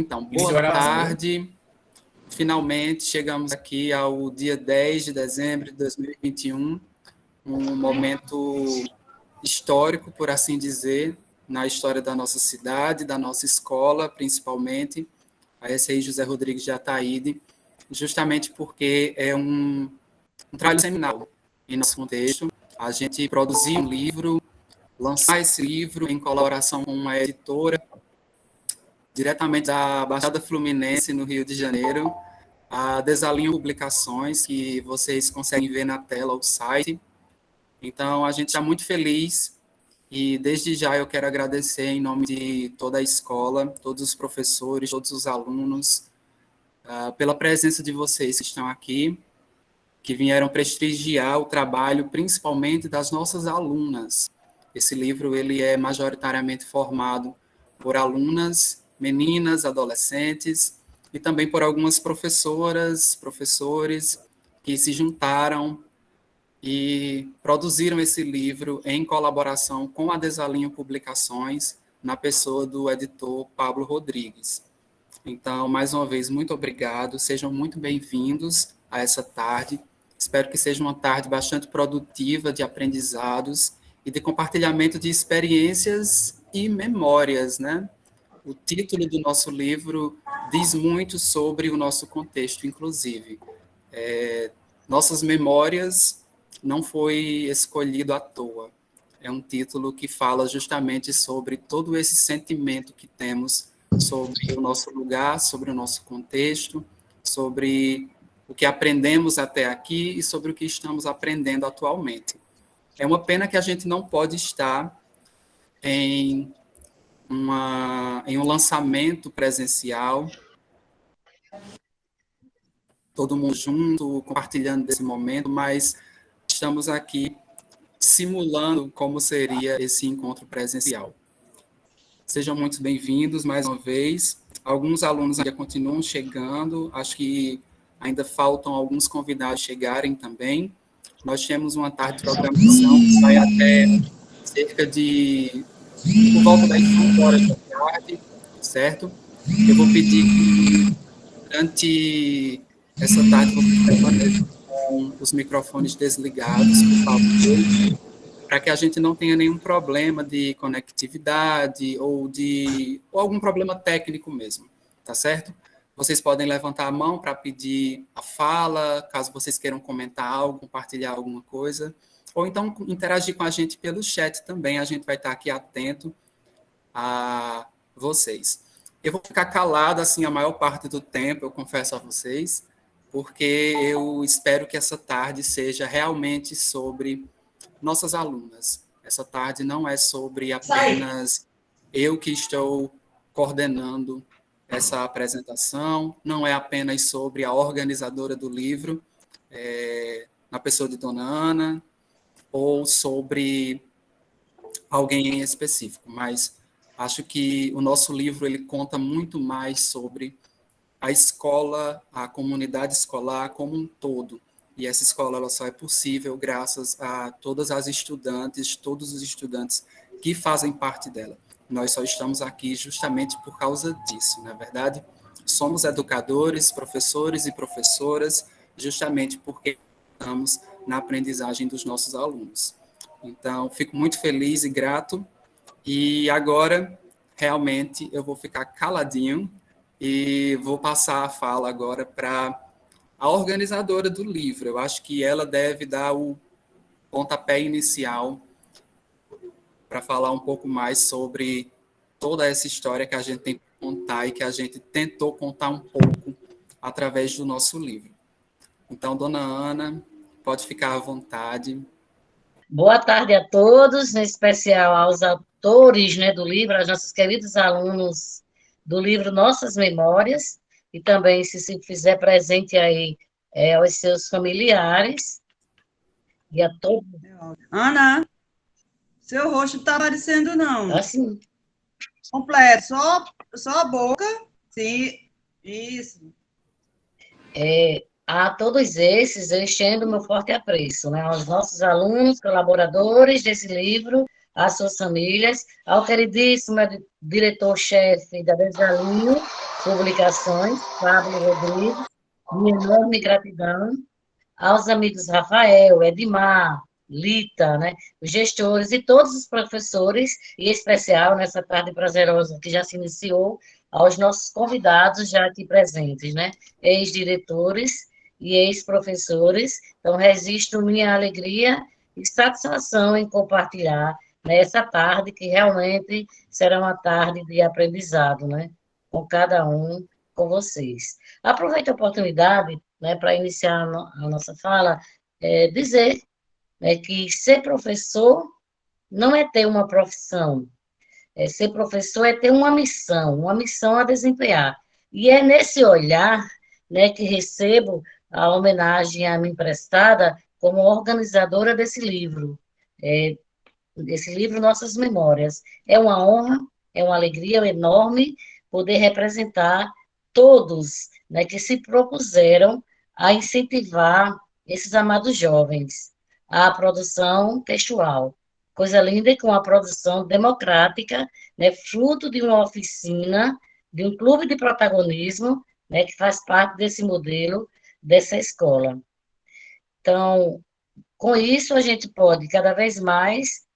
Então, boa tarde. Finalmente chegamos aqui ao dia 10 de dezembro de 2021, um momento histórico, por assim dizer, na história da nossa cidade, da nossa escola, principalmente, a SI José Rodrigues de Ataíde, justamente porque é um trabalho seminal em nosso contexto. A gente produzir um livro, lançar esse livro em colaboração com uma editora, diretamente da Baixada Fluminense, no Rio de Janeiro, a Desalinho Publicações, que vocês conseguem ver na tela o site. Então, a gente está muito feliz e, desde já, eu quero agradecer em nome de toda a escola, todos os professores, todos os alunos, pela presença de vocês que estão aqui, que vieram prestigiar o trabalho, principalmente das nossas alunas. Esse livro ele é majoritariamente formado por alunas, meninas, adolescentes, e também por algumas professoras, professores que se juntaram e produziram esse livro em colaboração com a Desalinho Publicações, na pessoa do editor Pablo Rodrigues. Então, mais uma vez, muito obrigado, sejam muito bem-vindos a essa tarde. Espero que seja uma tarde bastante produtiva de aprendizados e de compartilhamento de experiências e memórias, né? O título do nosso livro diz muito sobre o nosso contexto, inclusive. Nossas memórias não foi escolhido à toa. É um título que fala justamente sobre todo esse sentimento que temos sobre o nosso lugar, sobre o nosso contexto, sobre o que aprendemos até aqui e sobre o que estamos aprendendo atualmente. É uma pena que a gente não pode estar em um lançamento presencial, todo mundo junto, compartilhando desse momento, mas estamos aqui simulando como seria esse encontro presencial. Sejam muito bem-vindos mais uma vez. Alguns alunos ainda continuam chegando, acho que ainda faltam alguns convidados chegarem também. Nós temos uma tarde de programação que vai até cerca de por volta das 5 horas da tarde, certo? Eu vou pedir que, durante essa tarde, vocês permaneçam com os microfones desligados, por favor, para que a gente não tenha nenhum problema de conectividade ou algum problema técnico mesmo, tá certo? Vocês podem levantar a mão para pedir a fala, caso vocês queiram comentar algo, compartilhar alguma coisa, ou então interagir com a gente pelo chat também, a gente vai estar aqui atento a vocês. Eu vou ficar calado assim a maior parte do tempo, eu confesso a vocês, porque eu espero que essa tarde seja realmente sobre nossas alunas. Essa tarde não é sobre apenas eu que estou coordenando essa apresentação, não é apenas sobre a organizadora do livro, na pessoa de Dona Ana, ou sobre alguém em específico, mas acho que o nosso livro ele conta muito mais sobre a escola, a comunidade escolar como um todo. E essa escola ela só é possível graças a todas as estudantes, todos os estudantes que fazem parte dela. Nós só estamos aqui justamente por causa disso, não é verdade? Somos educadores, professores e professoras, justamente porque estamos na aprendizagem dos nossos alunos. Então, fico muito feliz e grato. E agora, realmente, eu vou ficar caladinho e vou passar a fala agora para a organizadora do livro. Eu acho que ela deve dar o pontapé inicial para falar um pouco mais sobre toda essa história que a gente tem que contar e que a gente tentou contar um pouco através do nosso livro. Então, dona Ana, pode ficar à vontade. Boa tarde a todos, em especial aos autores, né, do livro, aos nossos queridos alunos do livro Nossas Memórias, e também, se fizer presente aí, aos seus familiares, e a todos. Ana, seu rosto não está aparecendo, não. Assim. Completo, só a boca. Sim, isso. A todos esses, eu estendo meu forte apreço, né, aos nossos alunos, colaboradores desse livro, às suas famílias, ao queridíssimo diretor-chefe da Desalinho Publicações, Pablo Rodrigues, minha enorme gratidão aos amigos Rafael, Edmar, Lita, né, os gestores e todos os professores, e em especial nessa tarde prazerosa que já se iniciou, aos nossos convidados já aqui presentes, né, ex-diretores e ex-professores. Então, registro minha alegria e satisfação em compartilhar nessa tarde, que realmente será uma tarde de aprendizado, né, com cada um, com vocês. Aproveito a oportunidade, né, para iniciar a nossa fala, dizer, né, que ser professor não é ter uma profissão, ser professor é ter uma missão a desempenhar. E é nesse olhar, né, que recebo a homenagem a mim prestada como organizadora desse livro Nossas Memórias. É uma honra, é uma alegria enorme poder representar todos, né, que se propuseram a incentivar esses amados jovens à produção textual. Coisa linda, com a produção democrática, né, fruto de uma oficina, de um clube de protagonismo, né, que faz parte desse modelo, dessa escola. Então, com isso, a gente pode cada vez mais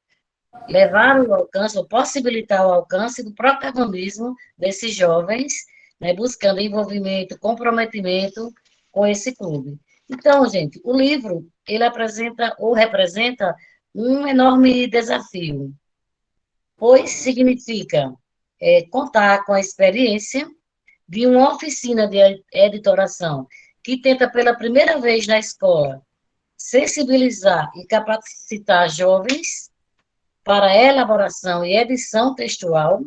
levar o alcance, ou possibilitar o alcance do protagonismo desses jovens, né, buscando envolvimento, comprometimento com esse clube. Então, gente, o livro, ele apresenta ou representa um enorme desafio, pois significa contar com a experiência de uma oficina de editoração que tenta pela primeira vez na escola sensibilizar e capacitar jovens para a elaboração e edição textual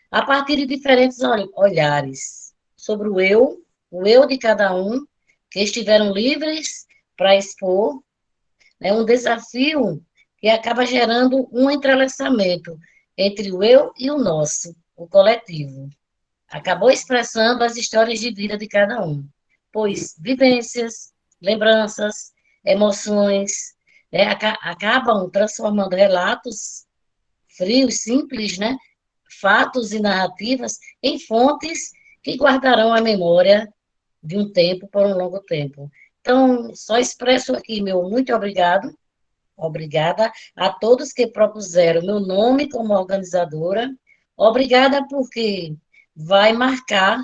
a partir de diferentes olhares sobre o eu de cada um, que estiveram livres para expor, né, um desafio que acaba gerando um entrelaçamento entre o eu e o nosso, o coletivo. Acabou expressando as histórias de vida de cada um, pois vivências, lembranças, emoções, né, acabam transformando relatos frios, simples, né, fatos e narrativas em fontes que guardarão a memória de um tempo por um longo tempo. Então, só expresso aqui meu muito obrigada a todos que propuseram meu nome como organizadora, obrigada porque vai marcar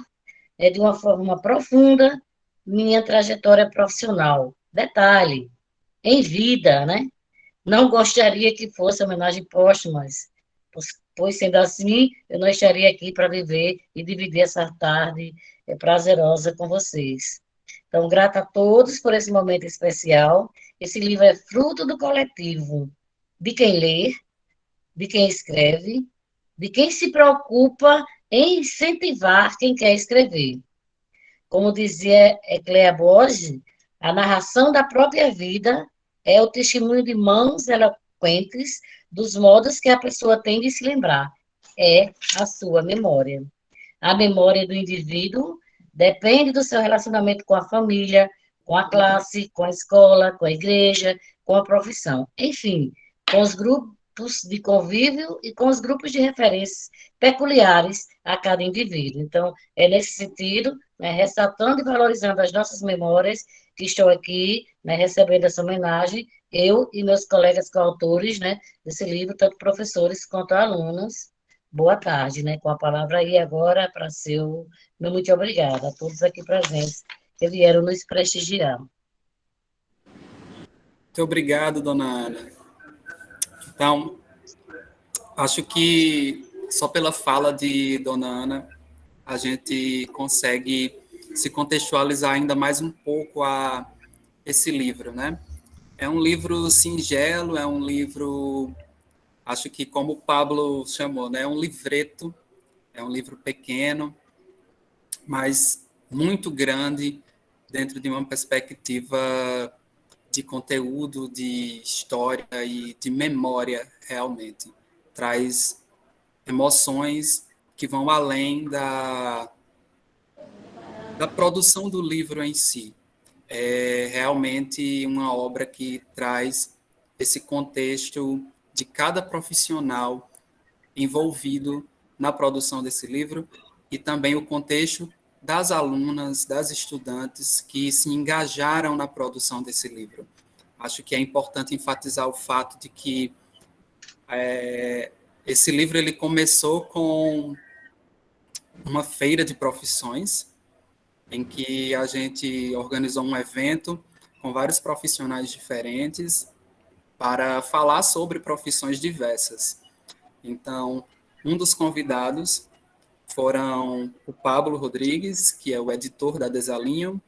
de uma forma profunda minha trajetória profissional. Detalhe, em vida, né? Não gostaria que fosse homenagem póstuma, pois sendo assim, eu não estaria aqui para viver e dividir essa tarde prazerosa com vocês. Então, grata a todos por esse momento especial. Esse livro é fruto do coletivo, de quem lê, de quem escreve, de quem se preocupa em incentivar quem quer escrever. Como dizia Ecléa Borges, a narração da própria vida é o testemunho de mãos eloquentes dos modos que a pessoa tem de se lembrar. É a sua memória. A memória do indivíduo depende do seu relacionamento com a família, com a classe, com a escola, com a igreja, com a profissão. Enfim, com os grupos de convívio e com os grupos de referências peculiares a cada indivíduo. Então, é nesse sentido, né, ressaltando e valorizando as nossas memórias, que estou aqui, né, recebendo essa homenagem, eu e meus colegas coautores, né, desse livro, tanto professores quanto alunos. Boa tarde, né? Com a palavra aí agora para seu meu muito obrigada a todos aqui presentes que vieram nos prestigiar. Muito obrigado, dona Ana. Então, acho que só pela fala de dona Ana, a gente consegue se contextualizar ainda mais um pouco a esse livro, né? É um livro singelo, é um livro, acho que como o Pablo chamou, né? É um livreto, é um livro pequeno, mas muito grande dentro de uma perspectiva de conteúdo, de história e de memória, realmente. Traz emoções que vão além da produção do livro em si. É realmente uma obra que traz esse contexto de cada profissional envolvido na produção desse livro, e também o contexto das alunas, das estudantes que se engajaram na produção desse livro. Acho que é importante enfatizar o fato de que esse livro ele começou com uma feira de profissões, em que a gente organizou um evento com vários profissionais diferentes para falar sobre profissões diversas. Então, um dos convidados foram o Pablo Rodrigues, que é o editor da Desalinho,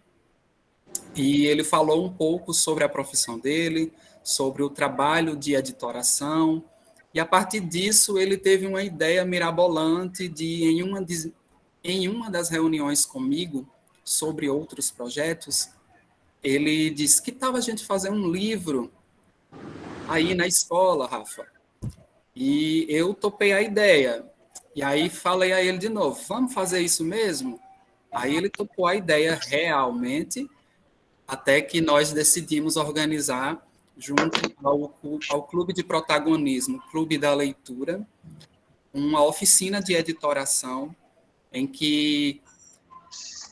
e ele falou um pouco sobre a profissão dele, sobre o trabalho de editoração, e a partir disso ele teve uma ideia mirabolante de, em uma das reuniões comigo, sobre outros projetos, ele disse, que tal a gente fazer um livro aí na escola, Rafa? E eu topei a ideia. E aí falei a ele de novo, vamos fazer isso mesmo? Aí ele topou a ideia realmente, até que nós decidimos organizar, junto ao Clube de Protagonismo, Clube da Leitura, uma oficina de editoração, em que,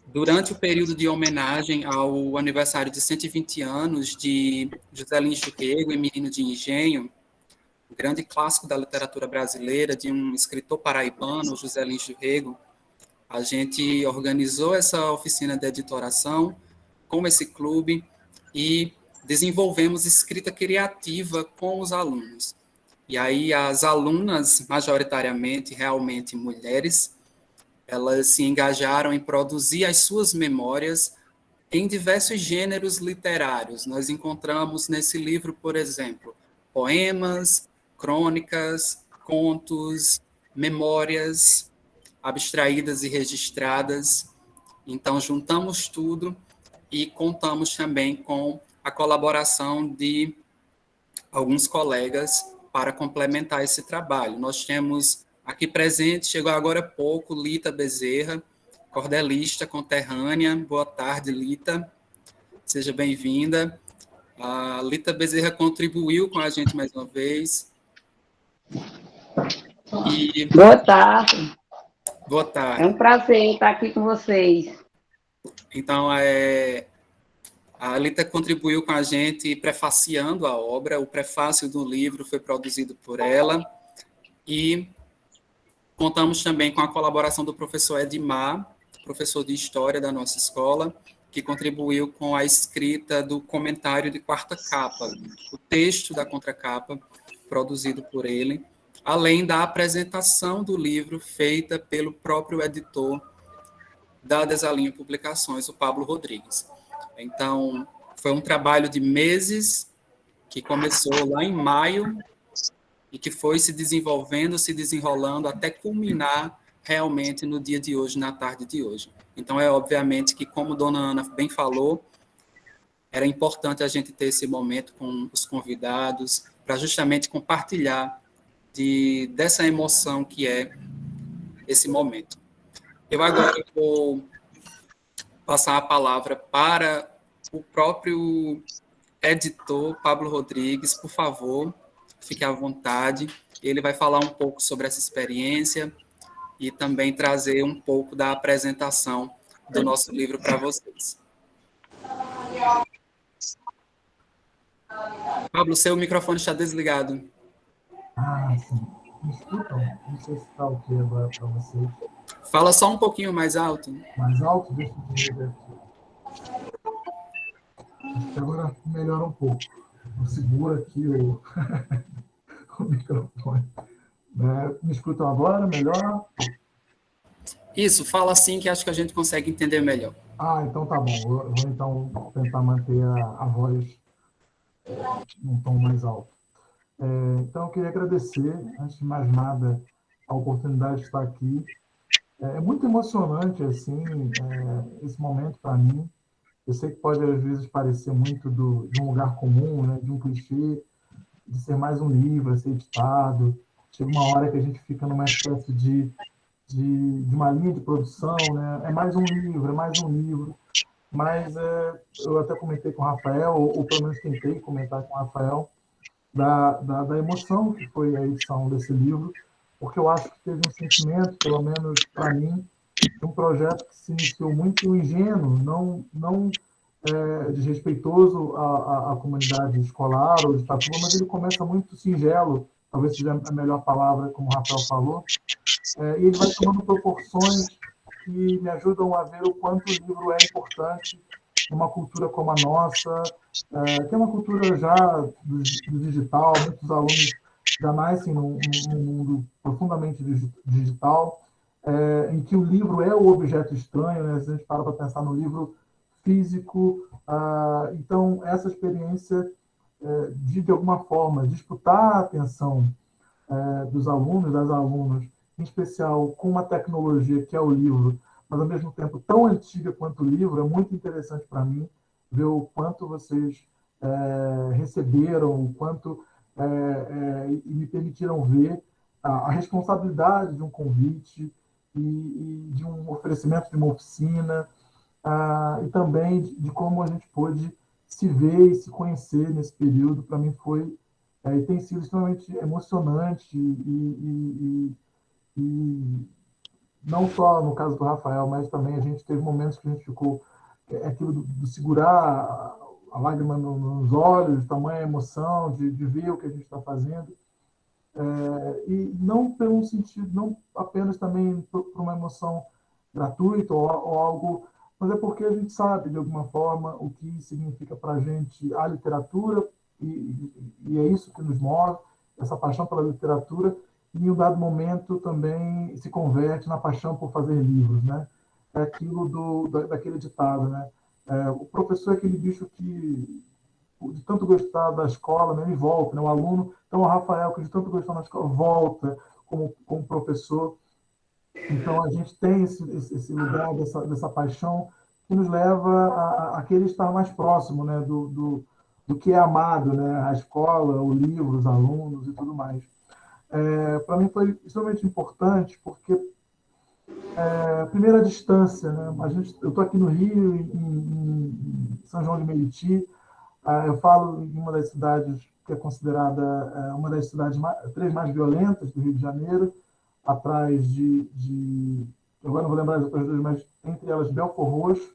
durante o período de homenagem ao aniversário de 120 anos de José Lins do Rego e Menino de Engenho, um grande clássico da literatura brasileira, de um escritor paraibano, José Lins do Rego, a gente organizou essa oficina de editoração com esse clube e desenvolvemos escrita criativa com os alunos. E aí as alunas, majoritariamente, realmente mulheres, elas se engajaram em produzir as suas memórias em diversos gêneros literários. Nós encontramos nesse livro, por exemplo, poemas, crônicas, contos, memórias abstraídas e registradas. Então, juntamos tudo e contamos também com a colaboração de alguns colegas para complementar esse trabalho. Nós temos aqui presente, chegou agora há pouco, Lita Bezerra, cordelista conterrânea. Boa tarde, Lita. Seja bem-vinda. A Lita Bezerra contribuiu com a gente mais uma vez. E... Boa tarde. Boa tarde. É um prazer estar aqui com vocês. Então, a Lita contribuiu com a gente prefaciando a obra. O prefácio do livro foi produzido por ela. E contamos também com a colaboração do professor Edmar, professor de História da nossa escola, que contribuiu com a escrita do comentário de quarta capa, o texto da contracapa, produzido por ele, além da apresentação do livro feita pelo próprio editor da Desalinho Publicações, o Pablo Rodrigues. Então, foi um trabalho de meses, que começou lá em maio, e que foi se desenvolvendo, se desenrolando, até culminar realmente no dia de hoje, na tarde de hoje. Então, obviamente que, como Dona Ana bem falou, era importante a gente ter esse momento com os convidados, para justamente compartilhar dessa emoção que é esse momento. Eu agora vou passar a palavra para o próprio editor, Pablo Rodrigues. Por favor, fique à vontade. Ele vai falar um pouco sobre essa experiência e também trazer um pouco da apresentação do nosso livro para vocês. Pablo, seu microfone está desligado. Ah, sim. Me escutam? Não sei se está ok agora para vocês. Fala só um pouquinho mais alto. Mais alto? Deixa eu ver aqui. Acho que agora melhora um pouco. Eu seguro aqui o microfone. Me escutam agora? Melhor? Isso, fala assim que acho que a gente consegue entender melhor. Ah, então tá bom. Eu vou então tentar manter a voz num tom mais alto. Então, eu queria agradecer, antes de mais nada, a oportunidade de estar aqui. É muito emocionante, assim, esse momento para mim. Eu sei que pode, às vezes, parecer muito de um lugar comum, né, de um clichê, de ser mais um livro a ser editado. Chega uma hora que a gente fica numa espécie de uma linha de produção, né? É mais um livro. Mas eu até comentei com o Rafael, ou pelo menos tentei comentar com o Rafael, da emoção que foi a edição desse livro, porque eu acho que teve um sentimento, pelo menos para mim, de um projeto que se iniciou muito ingênuo, não desrespeitoso à comunidade escolar ou de Itatuba, mas ele começa muito singelo, talvez seja a melhor palavra, como o Rafael falou, e ele vai tomando proporções que me ajudam a ver o quanto o livro é importante numa cultura como a nossa, que é uma cultura já do digital. Muitos alunos já nascem num mundo profundamente digital, em que o livro é o objeto estranho, né? Se a gente para pensar no livro físico, então essa experiência de alguma forma, disputar a atenção dos alunos, das alunas, em especial com uma tecnologia que é o livro, mas ao mesmo tempo tão antiga quanto o livro, é muito interessante para mim ver o quanto vocês receberam, o quanto e me permitiram ver a responsabilidade de um convite e de um oferecimento de uma oficina, e também de como a gente pôde se ver e se conhecer nesse período. Para mim foi e tem sido extremamente emocionante e não só no caso do Rafael, mas também a gente teve momentos que a gente ficou aquilo do segurar a lágrima nos olhos, tamanha emoção de ver o que a gente está fazendo, e não por um sentido, não apenas também por uma emoção gratuita ou algo, mas é porque a gente sabe de alguma forma o que significa para a gente a literatura, e é isso que nos move, essa paixão pela literatura, e em um dado momento também se converte na paixão por fazer livros, né? É aquilo daquele ditado, né? O professor é aquele bicho que, de tanto gostar da escola, né, ele volta, né? O aluno, então o Rafael, que de tanto gostar da escola, volta como professor. Então a gente tem esse lugar dessa paixão que nos leva a querer estar mais próximo, né, do que é amado, né? A escola, o livro, os alunos e tudo mais. Para mim foi extremamente importante porque primeiro a distância, né? Eu estou aqui no Rio, em São João de Meriti. Eu falo em uma das cidades que é considerada uma das cidades três mais violentas do Rio de Janeiro, atrás agora não vou lembrar as outras duas, mas entre elas Belford Roxo,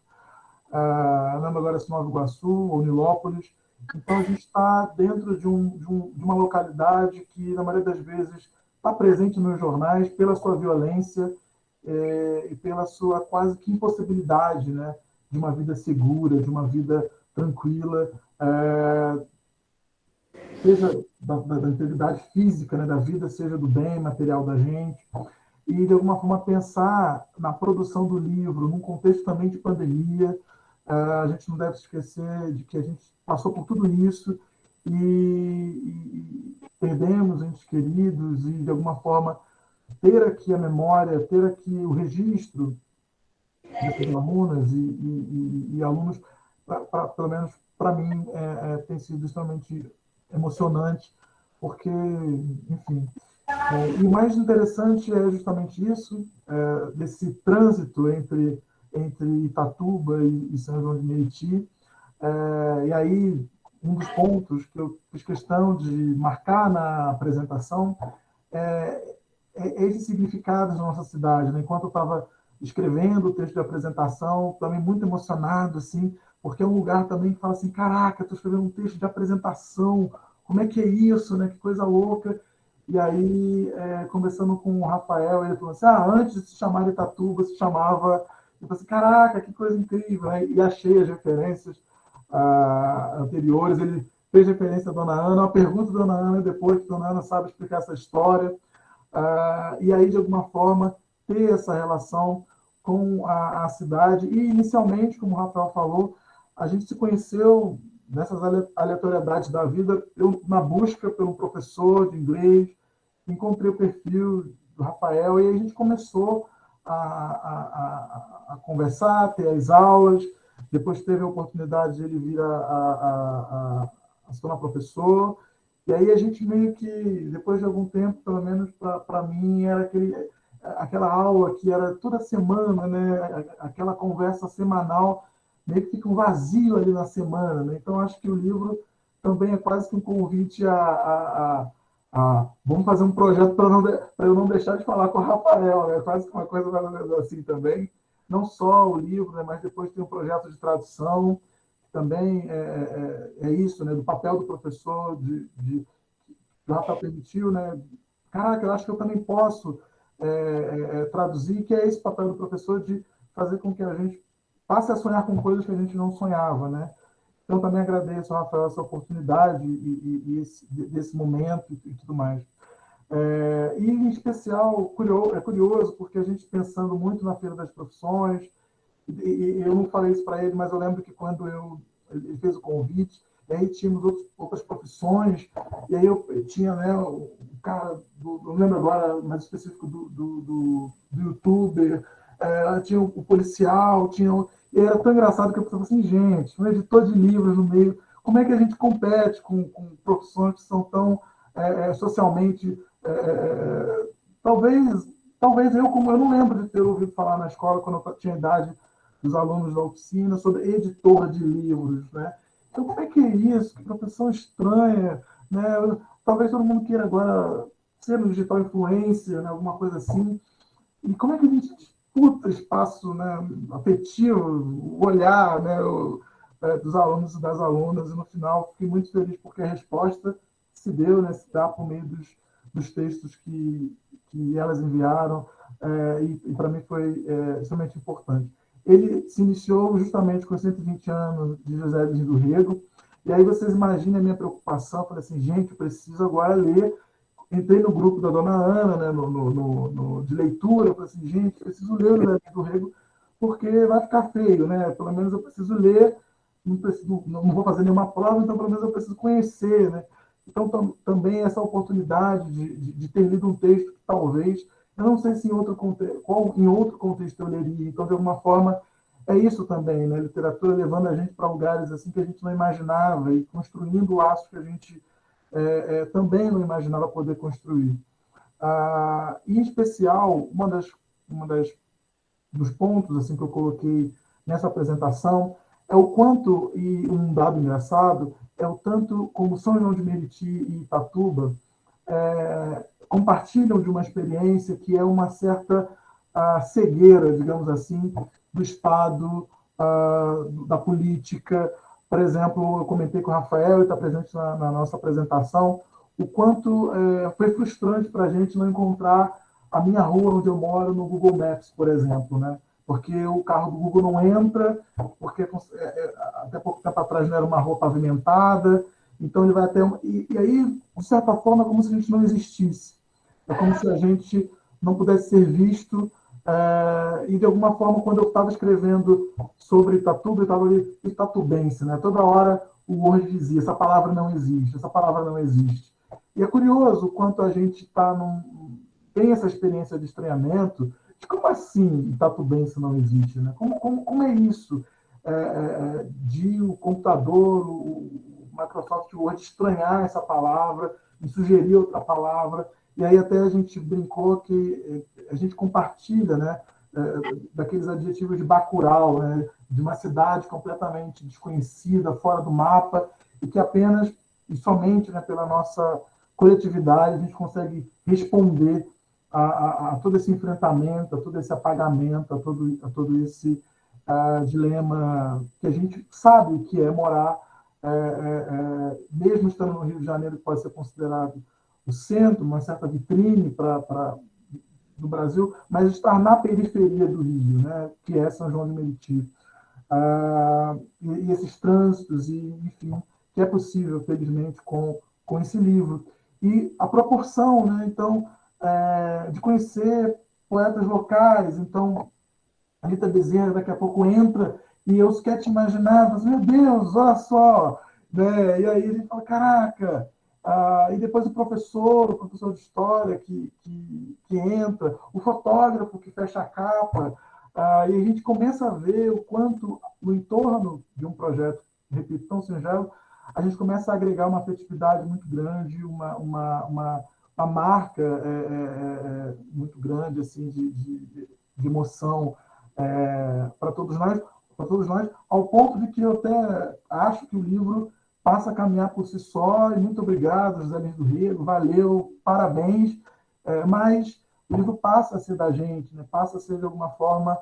não lembro agora se Nova Iguaçu ou Nilópolis. Então a gente está dentro de uma localidade que, na maioria das vezes, está presente nos jornais pela sua violência e pela sua quase que impossibilidade, né, de uma vida segura, de uma vida tranquila, seja da integridade física, né, da vida, seja do bem material da gente, e de alguma forma pensar na produção do livro, num contexto também de pandemia. A gente não deve esquecer de que a gente passou por tudo isso e perdemos entes queridos, e de alguma forma ter aqui a memória, ter aqui o registro dessas alunas e alunos, pelo menos para mim, tem sido extremamente emocionante, porque, enfim. E o mais interessante é justamente isso, desse trânsito entre Itatuba e São João de Meriti. E aí, um dos pontos que eu fiz questão de marcar na apresentação é esses significados da nossa cidade, né? Enquanto eu estava escrevendo o texto de apresentação, também muito emocionado, assim, porque é um lugar também que fala assim, caraca, estou escrevendo um texto de apresentação, como é que é isso, né? Que coisa louca. E aí, conversando com o Rafael, ele falou assim, antes de se chamar Itatuba, se chamava... Eu falei assim, caraca, que coisa incrível, né? E achei as referências anteriores. Ele fez referência à Dona Ana, uma pergunta da Dona Ana depois, que a Dona Ana sabe explicar essa história. E aí, de alguma forma, ter essa relação com a cidade. E, inicialmente, como o Rafael falou, a gente se conheceu nessas aleatoriedades da vida. Eu, na busca pelo professor de inglês, encontrei o perfil do Rafael e a gente começou a conversar, ter as aulas. Depois teve a oportunidade de ele vir a se tornar professor. E aí a gente meio que, depois de algum tempo, pelo menos para mim, era aquela aula que era toda semana, né? Aquela conversa semanal, meio que fica um vazio ali na semana, né? Então, acho que o livro também é quase que um convite Vamos fazer um projeto para eu não deixar de falar com o Rafael, né? Quase que uma coisa mais ou menos assim também. Não só o livro, né? Mas depois tem um projeto de tradução, que também é isso, né? Do papel do professor, o Rafael permitiu, né? Caraca, eu acho que eu também posso traduzir, que é esse papel do professor de fazer com que a gente passe a sonhar com coisas que a gente não sonhava, né? Então, também agradeço, Rafael, essa oportunidade desse momento e tudo mais. E, em especial, é curioso, porque a gente pensando muito na Feira das Profissões, e eu não falei isso para ele, mas eu lembro que quando ele fez o convite, e aí tínhamos outras profissões, e aí eu tinha, né, o cara, não lembro agora, mais específico, do youtuber, tinha o policial, e era tão engraçado que eu pensava assim, gente, um editor de livros no meio, como é que a gente compete com profissões que são tão socialmente... talvez eu não lembro de ter ouvido falar na escola, quando eu tinha idade dos alunos da oficina, sobre editor de livros, né? Então, como é que é isso? Que profissão estranha, né? Talvez todo mundo queira agora ser um digital influencer, né? Alguma coisa assim. E como é que a gente disputa espaço, né, afetivo, o olhar, né, dos alunos e das alunas? E no final, fiquei muito feliz porque a resposta se deu, né, se dá por meio dos textos que elas enviaram, e para mim foi extremamente importante. Ele se iniciou justamente com os 120 anos de José Luiz do Rego, e aí vocês imaginem a minha preocupação, falei assim, gente, eu preciso agora ler. Entrei no grupo da dona Ana, né, de leitura, falei assim, gente, preciso ler o José do Rego, porque vai ficar feio, né? Pelo menos eu preciso ler, não vou fazer nenhuma prova, então pelo menos eu preciso conhecer, né? Então, também essa oportunidade de ter lido um texto que talvez, eu não sei se em outro contexto eu leria, então, de alguma forma, é isso também, né? Literatura levando a gente para lugares assim que a gente não imaginava e construindo laços que a gente também não imaginava poder construir. Em especial, dos pontos assim que eu coloquei nessa apresentação é o quanto, e um dado engraçado, é o tanto como São João de Meriti e Itatuba compartilham de uma experiência que é uma certa cegueira, digamos assim, do Estado, da política. Por exemplo, eu comentei com o Rafael, e está presente na nossa apresentação, o quanto foi frustrante para a gente não encontrar a minha rua onde eu moro no Google Maps, por exemplo, né? Porque o carro do Google não entra, porque até pouco tempo atrás não era uma rua pavimentada, então ele vai até... E aí, de certa forma, é como se a gente não existisse. É como se a gente não pudesse ser visto. E, de alguma forma, quando eu estava escrevendo sobre Itatuba, eu estava ali, itatubense, né? Toda hora o Word dizia, essa palavra não existe, essa palavra não existe. E é curioso quanto a gente tem essa experiência de estranhamento, de como assim Itatubense não existe, né? Como é isso de o computador, o Microsoft Word estranhar essa palavra e sugerir outra palavra, e aí até a gente brincou que a gente compartilha, né, daqueles adjetivos de Bacurau, né, de uma cidade completamente desconhecida, fora do mapa, e que apenas e somente, né, pela nossa coletividade a gente consegue responder a todo esse enfrentamento, a todo esse apagamento, a todo esse dilema que a gente sabe o que é morar, mesmo estando no Rio de Janeiro, que pode ser considerado o centro, uma certa vitrine do Brasil, mas estar na periferia do Rio, né, que é São João de Meriti. E esses trânsitos, enfim, que é possível, felizmente, com esse livro. E a proporção, né, então, de conhecer poetas locais. Então, a Rita Bezerra daqui a pouco entra e eu sequer te imaginava, meu Deus, olha só, né? E aí a gente fala, caraca, e depois o professor de história que entra, o fotógrafo que fecha a capa, e a gente começa a ver o quanto, no entorno de um projeto, repito, tão singelo, a gente começa a agregar uma afetividade muito grande, uma marca muito grande assim, de emoção para todos nós, ao ponto de que eu até acho que o livro passa a caminhar por si só, e muito obrigado, José Lins do Rego, valeu, parabéns, mas o livro passa a ser da gente, né? Passa a ser, de alguma forma,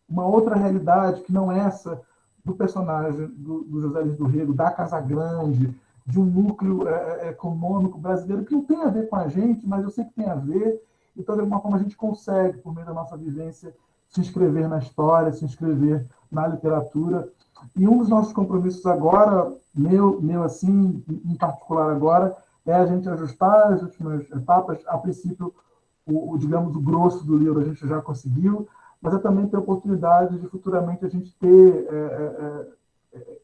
uma outra realidade, que não é essa do personagem do José Lins do Rego, da Casa Grande, de um núcleo econômico brasileiro, que não tem a ver com a gente, mas eu sei que tem a ver. Então, de alguma forma, a gente consegue, por meio da nossa vivência, se inscrever na história, se inscrever na literatura. E um dos nossos compromissos agora, meu assim, em particular agora, é a gente ajustar as últimas etapas. A princípio, digamos, o grosso do livro a gente já conseguiu, mas é também ter a oportunidade de futuramente a gente ter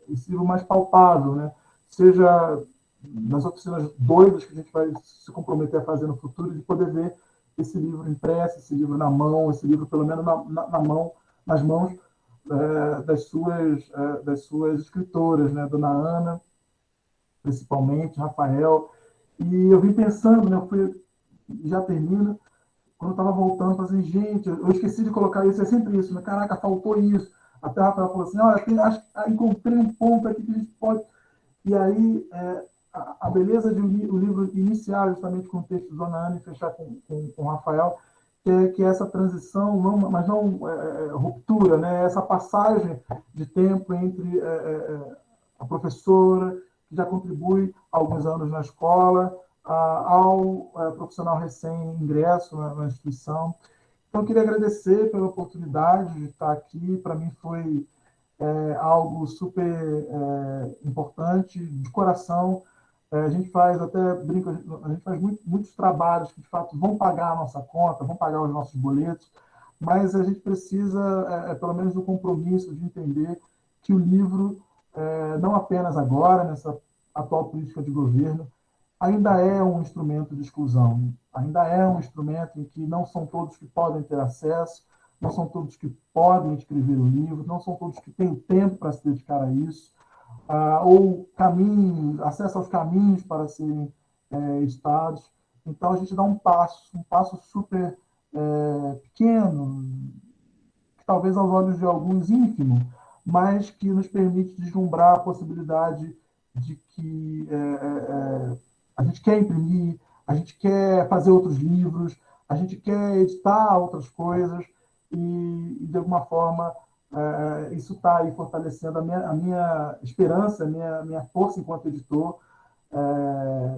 esse livro mais palpável, né? Seja nas oficinas doidas que a gente vai se comprometer a fazer no futuro, de poder ver esse livro impresso, esse livro na mão, esse livro pelo menos na mão, nas mãos das suas escritoras, né? Dona Ana, principalmente, Rafael. E eu vim pensando, né? Já termina, quando eu estava voltando, eu falei assim, gente, eu esqueci de colocar isso, é sempre isso, né? Caraca, faltou isso. Até a Rafael falou assim, olha, acho que encontrei um ponto aqui que a gente pode... E aí, a beleza de o livro iniciar justamente com o texto de Dona Ana e fechar com o Rafael, que é essa transição, mas não ruptura, né? Essa passagem de tempo entre a professora, que já contribui há alguns anos na escola, ao profissional recém-ingresso na instituição. Então, eu queria agradecer pela oportunidade de estar aqui. Para mim foi algo super importante, de coração. A gente faz, até brinco, a gente faz muitos trabalhos que, de fato, vão pagar a nossa conta, vão pagar os nossos boletos, mas a gente precisa, pelo menos, do compromisso de entender que o livro, não apenas agora, nessa atual política de governo, ainda é um instrumento de exclusão, ainda é um instrumento em que não são todos que podem ter acesso, não são todos que podem escrever o livro, não são todos que têm tempo para se dedicar a isso, ou acesso aos caminhos para serem editados. Então, a gente dá um passo super pequeno, que talvez aos olhos de alguns ínfimo, mas que nos permite deslumbrar a possibilidade de que a gente quer imprimir, a gente quer fazer outros livros, a gente quer editar outras coisas, e de alguma forma, isso está aí fortalecendo a minha esperança, a minha força enquanto editor.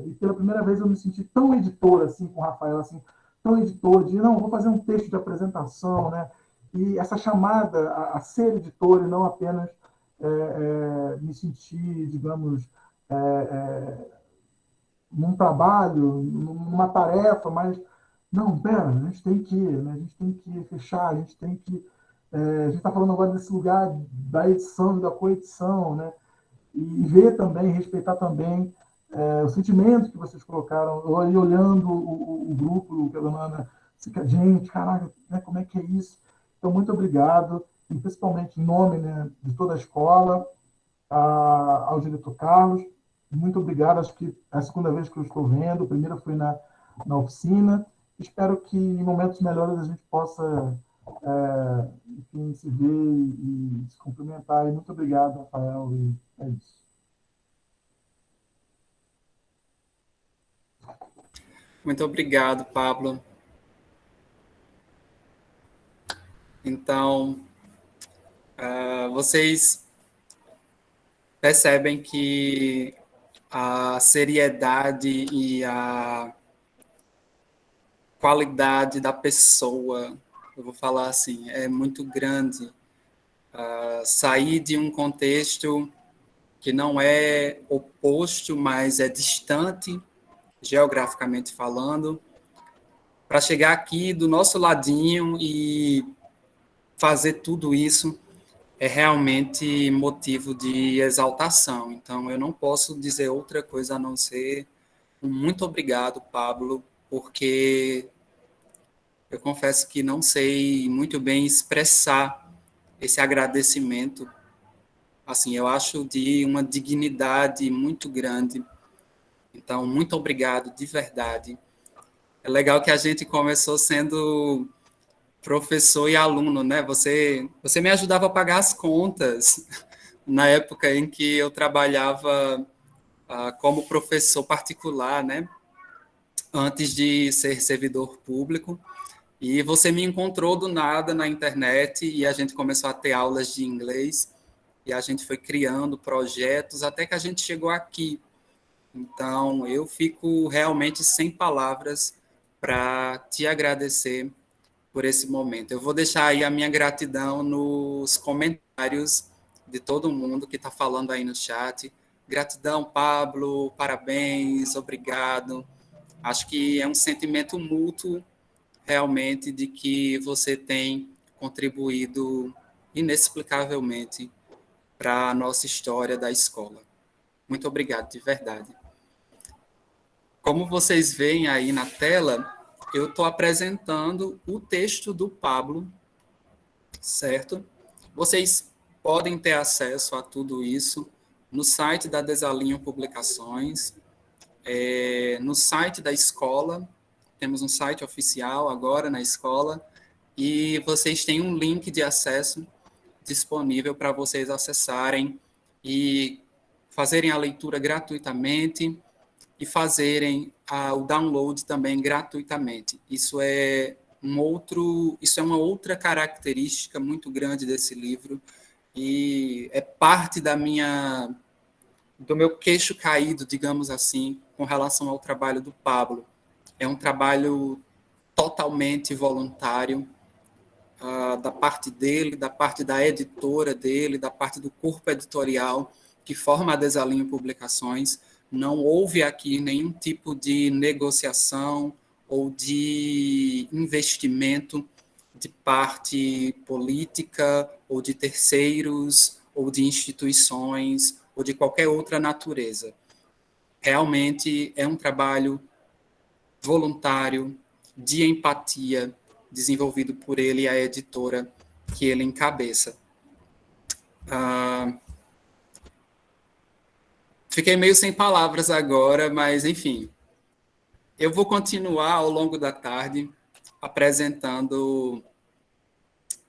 E pela primeira vez eu me senti tão editor assim, com o Rafael, assim, tão editor, de não, vou fazer um texto de apresentação, né? E essa chamada a ser editor e não apenas me sentir, digamos, num trabalho, numa tarefa, mas não, pera, a gente tem que, né? A gente tem que fechar, a gente tem que... a gente está falando agora desse lugar da edição e da coedição, né? E ver também, respeitar também o sentimento que vocês colocaram, olhando o grupo, pela Ana, gente, caraca, né, como é que é isso? Então, muito obrigado, e principalmente em nome, né, de toda a escola, ao diretor Carlos, muito obrigado, acho que é a segunda vez que eu estou vendo, a primeira foi na oficina. Espero que em momentos melhores a gente possa, enfim, se ver e se cumprimentar. E muito obrigado, Rafael, e é isso. Muito obrigado, Pablo. Então, vocês percebem que a seriedade e a qualidade da pessoa, eu vou falar assim, é muito grande. Sair de um contexto que não é oposto, mas é distante, geograficamente falando, para chegar aqui do nosso ladinho e fazer tudo isso é realmente motivo de exaltação. Então, eu não posso dizer outra coisa a não ser um muito obrigado, Pablo, porque eu confesso que não sei muito bem expressar esse agradecimento. Assim, eu acho de uma dignidade muito grande. Então, muito obrigado, de verdade. É legal que a gente começou sendo professor e aluno, né? Você me ajudava a pagar as contas. na época em que eu trabalhava como professor particular, né? Antes de ser servidor público. E você me encontrou do nada na internet e a gente começou a ter aulas de inglês e a gente foi criando projetos até que a gente chegou aqui. Então, eu fico realmente sem palavras para te agradecer por esse momento. Eu vou deixar aí a minha gratidão nos comentários de todo mundo que está falando aí no chat. Gratidão, Pablo, parabéns, obrigado. Acho que é um sentimento mútuo, realmente, de que você tem contribuído inexplicavelmente para a nossa história da escola. Muito obrigado, de verdade. Como vocês veem aí na tela, eu estou apresentando o texto do Pablo, certo? Vocês podem ter acesso a tudo isso no site da Desalinho Publicações, no site da escola, temos um site oficial agora na escola, e vocês têm um link de acesso disponível para vocês acessarem e fazerem a leitura gratuitamente e fazerem o download também gratuitamente. Isso é uma outra característica muito grande desse livro e é parte do meu queixo caído, digamos assim, com relação ao trabalho do Pablo. É um trabalho totalmente voluntário, da parte dele, da parte da editora dele, da parte do corpo editorial que forma a Desalinho Publicações. Não houve aqui nenhum tipo de negociação ou de investimento de parte política ou de terceiros ou de instituições ou de qualquer outra natureza. Realmente é um trabalho voluntário, de empatia, desenvolvido por ele e a editora que ele encabeça. Fiquei meio sem palavras agora, mas, enfim, eu vou continuar ao longo da tarde apresentando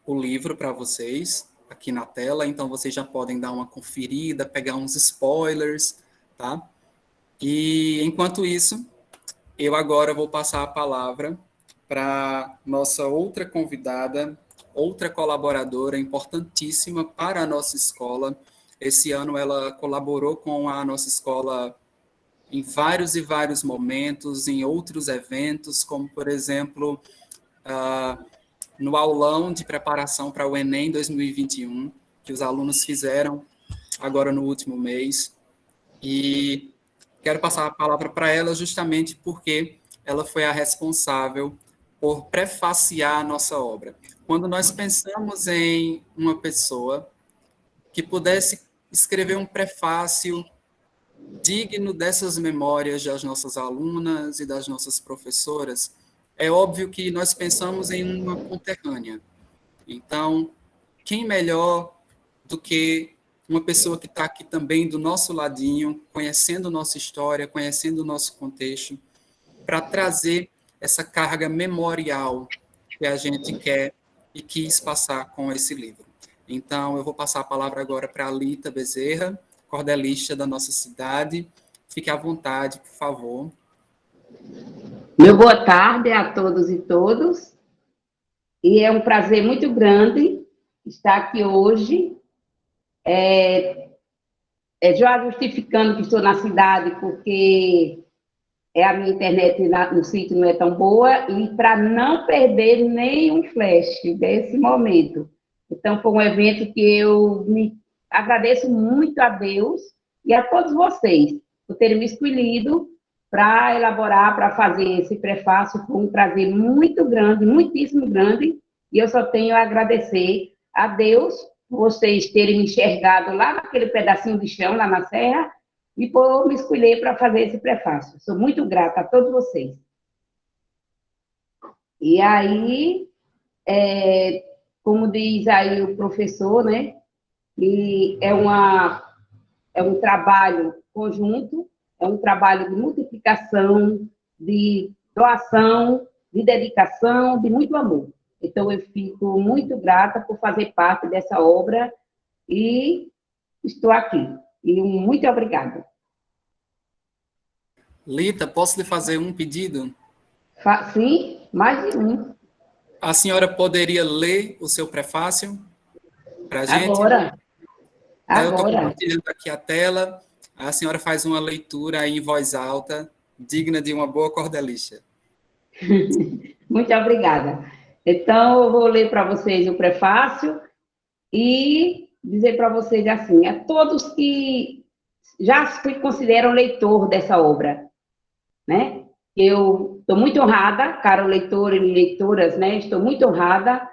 o livro para vocês aqui na tela, então vocês já podem dar uma conferida, pegar uns spoilers, tá? E, enquanto isso, eu agora vou passar a palavra para nossa outra convidada, outra colaboradora importantíssima para a nossa escola. Esse ano ela colaborou com a nossa escola em vários e vários momentos, em outros eventos, como, por exemplo, no aulão de preparação para o Enem 2021, que os alunos fizeram agora no último mês. E quero passar a palavra para ela justamente porque ela foi a responsável por prefaciar a nossa obra. Quando nós pensamos em uma pessoa que pudesse escrever um prefácio digno dessas memórias das nossas alunas e das nossas professoras, é óbvio que nós pensamos em uma conterrânea. Então, quem melhor do que uma pessoa que está aqui também do nosso ladinho, conhecendo nossa história, conhecendo o nosso contexto, para trazer essa carga memorial que a gente quer e quis passar com esse livro. Então, eu vou passar a palavra agora para a Lita Bezerra, cordelista da nossa cidade. Fique à vontade, por favor. Meu boa tarde a todos e todas. E é um prazer muito grande estar aqui hoje, já justificando que estou na cidade, porque a minha internet no sítio não é tão boa, e para não perder nenhum flash desse momento. Então, foi um evento que eu me agradeço muito a Deus e a todos vocês por terem me escolhido para elaborar, para fazer esse prefácio. Foi um prazer muito grande, muitíssimo grande, e eu só tenho a agradecer a Deus por vocês terem me enxergado lá naquele pedacinho de chão, lá na serra, e por me escolher para fazer esse prefácio. Sou muito grata a todos vocês. E aí, como diz aí o professor, né, e é um trabalho conjunto, é um trabalho de multiplicação, de doação, de dedicação, de muito amor. Então, eu fico muito grata por fazer parte dessa obra e estou aqui. E muito obrigada. Lita, posso lhe fazer um pedido? Sim, mais de um. A senhora poderia ler o seu prefácio para a gente? Agora. Então, eu estou Agora. compartilhando aqui a tela. A senhora faz uma leitura aí em voz alta, digna de uma boa cordelista. Muito obrigada. Então, eu vou ler para vocês o prefácio e dizer para vocês assim, a todos que já se consideram leitor dessa obra, né? Eu estou muito honrada, caro leitor e leitoras, né? Estou muito honrada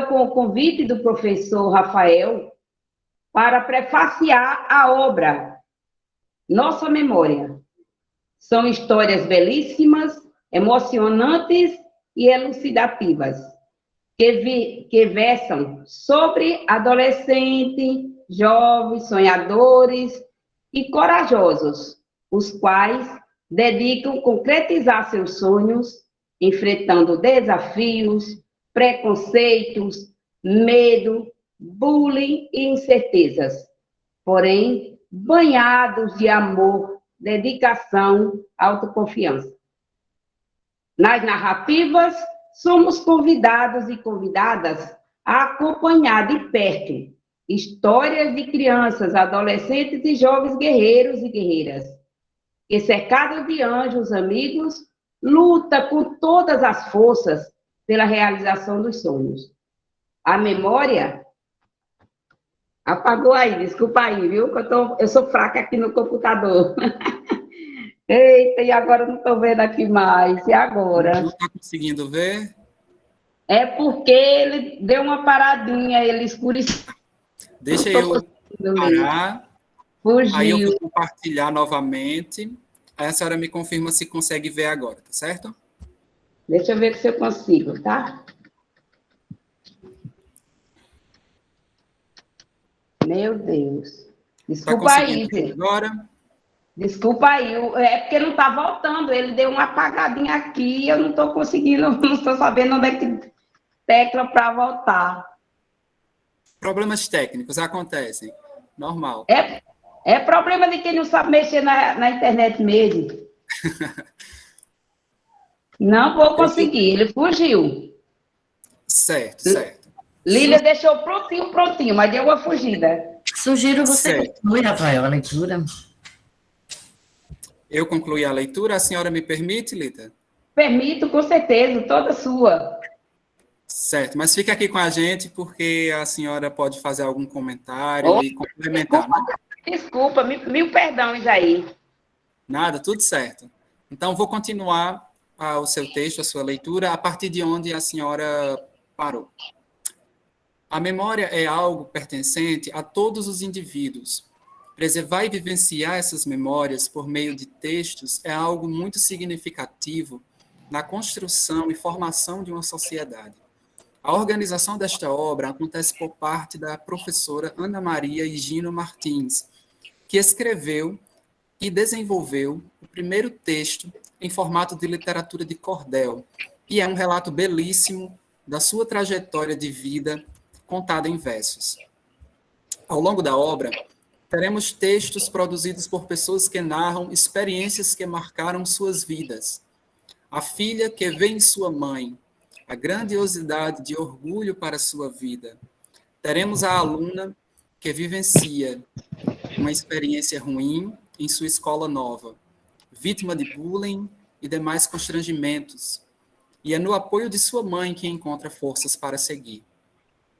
com o convite do professor Rafael para prefaciar a obra Nossa Memória. São histórias belíssimas, emocionantes e elucidativas, que versam sobre adolescentes, jovens, sonhadores e corajosos, os quais dedicam a concretizar seus sonhos, enfrentando desafios, preconceitos, medo, bullying e incertezas, porém banhados de amor, dedicação, autoconfiança. Nas narrativas, somos convidados e convidadas a acompanhar de perto histórias de crianças, adolescentes e jovens guerreiros e guerreiras, que, cercados de anjos amigos, luta com todas as forças pela realização dos sonhos. A memória apagou aí, desculpa aí, viu? Eu sou fraca aqui no computador. Eita, e agora não estou vendo aqui mais. E agora? Não está conseguindo ver? É porque ele deu uma paradinha, ele escureceu. Deixa eu parar. Fugiu. Aí eu vou compartilhar novamente. Aí a senhora me confirma se consegue ver agora, tá certo? Deixa eu ver se eu consigo, tá? Meu Deus. Desculpa tá aí, gente. Agora? Desculpa aí. É porque não está voltando. Ele deu uma apagadinha aqui e eu não estou conseguindo, não estou sabendo onde é que tecla para voltar. Problemas técnicos acontecem. Normal. É problema de quem não sabe mexer na internet mesmo. Não vou conseguir. Ele fugiu. Certo. Lília deixou prontinho, mas deu uma fugida. Sugiro você concluir, Rafael, a leitura. Eu concluí a leitura. A senhora me permite, Lita? Permito, com certeza, toda sua. Certo, mas fica aqui com a gente, porque a senhora pode fazer algum comentário e complementar. Desculpa, mil perdões aí. Nada, tudo certo. Então, vou continuar o seu texto, a sua leitura, a partir de onde a senhora parou. A memória é algo pertencente a todos os indivíduos. Preservar e vivenciar essas memórias por meio de textos é algo muito significativo na construção e formação de uma sociedade. A organização desta obra acontece por parte da professora Ana Maria Higino Martins, que escreveu e desenvolveu o primeiro texto em formato de literatura de cordel, e é um relato belíssimo da sua trajetória de vida contada em versos. Ao longo da obra, teremos textos produzidos por pessoas que narram experiências que marcaram suas vidas. A filha que vê em sua mãe a grandiosidade de orgulho para sua vida. Teremos a aluna que vivencia uma experiência ruim em sua escola nova, vítima de bullying e demais constrangimentos, e é no apoio de sua mãe que encontra forças para seguir.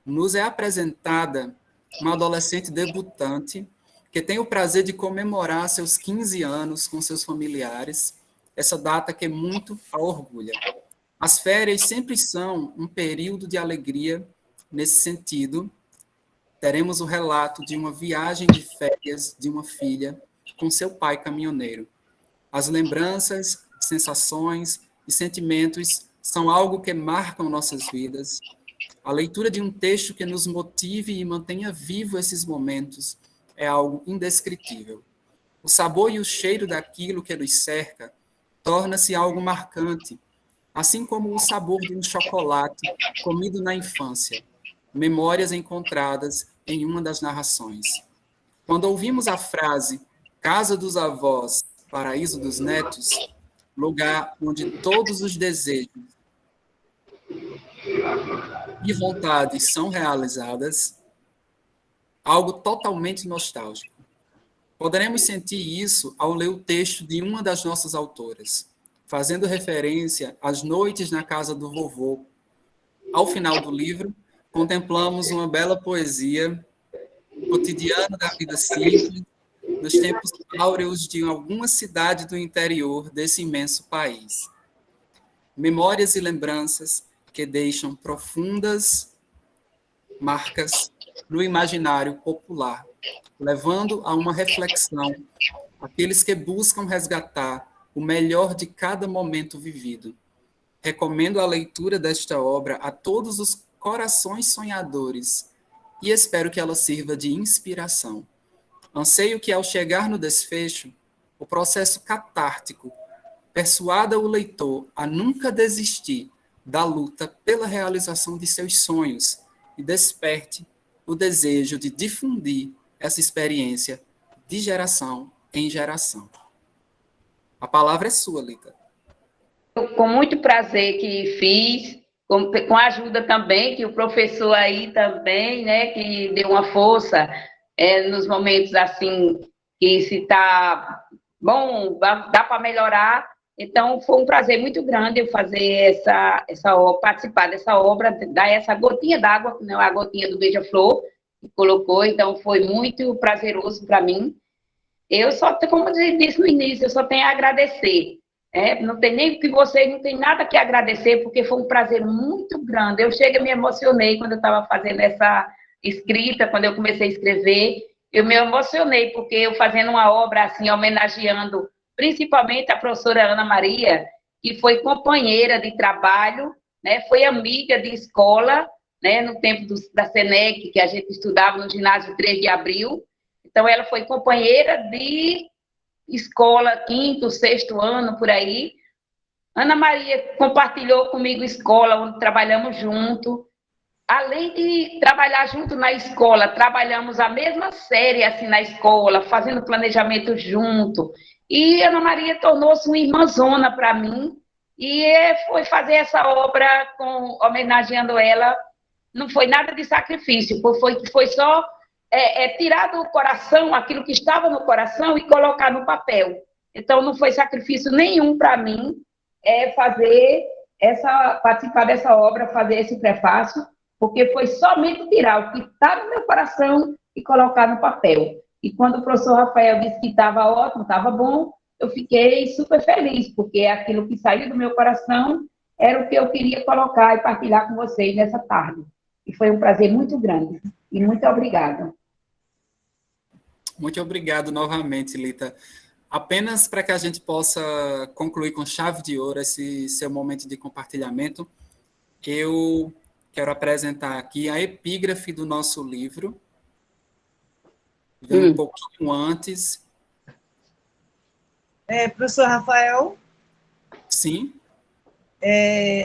Nos é apresentada uma adolescente debutante que tem o prazer de comemorar seus 15 anos com seus familiares, essa data que muito a orgulha. As férias sempre são um período de alegria nesse sentido. Teremos o relato de uma viagem de férias de uma filha com seu pai caminhoneiro. As lembranças, sensações e sentimentos são algo que marcam nossas vidas. A leitura de um texto que nos motive e mantenha vivo esses momentos é algo indescritível. O sabor e o cheiro daquilo que nos cerca torna-se algo marcante, assim como o sabor de um chocolate comido na infância, memórias encontradas em uma das narrações. Quando ouvimos a frase casa dos avós, paraíso dos netos, lugar onde todos os desejos e vontades são realizadas, algo totalmente nostálgico. Poderemos sentir isso ao ler o texto de uma das nossas autoras, fazendo referência às noites na casa do vovô. Ao final do livro, contemplamos uma bela poesia cotidiana da vida simples, nos tempos áureos de alguma cidade do interior desse imenso país. Memórias e lembranças que deixam profundas marcas no imaginário popular, levando a uma reflexão aqueles que buscam resgatar o melhor de cada momento vivido. Recomendo a leitura desta obra a todos os corações sonhadores e espero que ela sirva de inspiração. Anseio que, ao chegar no desfecho, o processo catártico persuada o leitor a nunca desistir da luta pela realização de seus sonhos e desperte o desejo de difundir essa experiência de geração em geração. A palavra é sua, Lita. Com muito prazer que fiz, com a ajuda também, que o professor aí também, né, que deu uma força nos momentos assim, que se está bom, dá para melhorar. Então, foi um prazer muito grande eu fazer essa obra, participar dessa obra, dar essa gotinha d'água, né, a gotinha do beija-flor, que colocou, então foi muito prazeroso para mim. Eu só, como eu disse no início, eu só tenho a agradecer. Não tem nem que vocês não tem nada que agradecer, porque foi um prazer muito grande. Eu chego e me emocionei quando eu estava fazendo essa escrita, quando eu comecei a escrever, eu me emocionei, porque eu fazendo uma obra assim, homenageando principalmente a professora Ana Maria, que foi companheira de trabalho, né, foi amiga de escola, né, no tempo da SENEC, que a gente estudava no ginásio 3 de abril. Então, ela foi companheira de escola, 5º, 6º ano, por aí. Ana Maria compartilhou comigo escola, onde trabalhamos junto. Além de trabalhar junto na escola, trabalhamos a mesma série assim na escola, fazendo planejamento junto. E Ana Maria tornou-se uma irmãzona para mim. E foi fazer essa obra homenageando ela. Não foi nada de sacrifício, foi só tirar do coração aquilo que estava no coração e colocar no papel. Então, não foi sacrifício nenhum para mim participar dessa obra, fazer esse prefácio, porque foi somente tirar o que está no meu coração e colocar no papel. E quando o professor Rafael disse que estava ótimo, estava bom, eu fiquei super feliz, porque aquilo que saiu do meu coração era o que eu queria colocar e partilhar com vocês nessa tarde. E foi um prazer muito grande. E muito obrigada. Muito obrigado novamente, Lita. Apenas para que a gente possa concluir com chave de ouro esse seu momento de compartilhamento, eu quero apresentar aqui a epígrafe do nosso livro. Vem um pouquinho antes. Professor Rafael? Sim.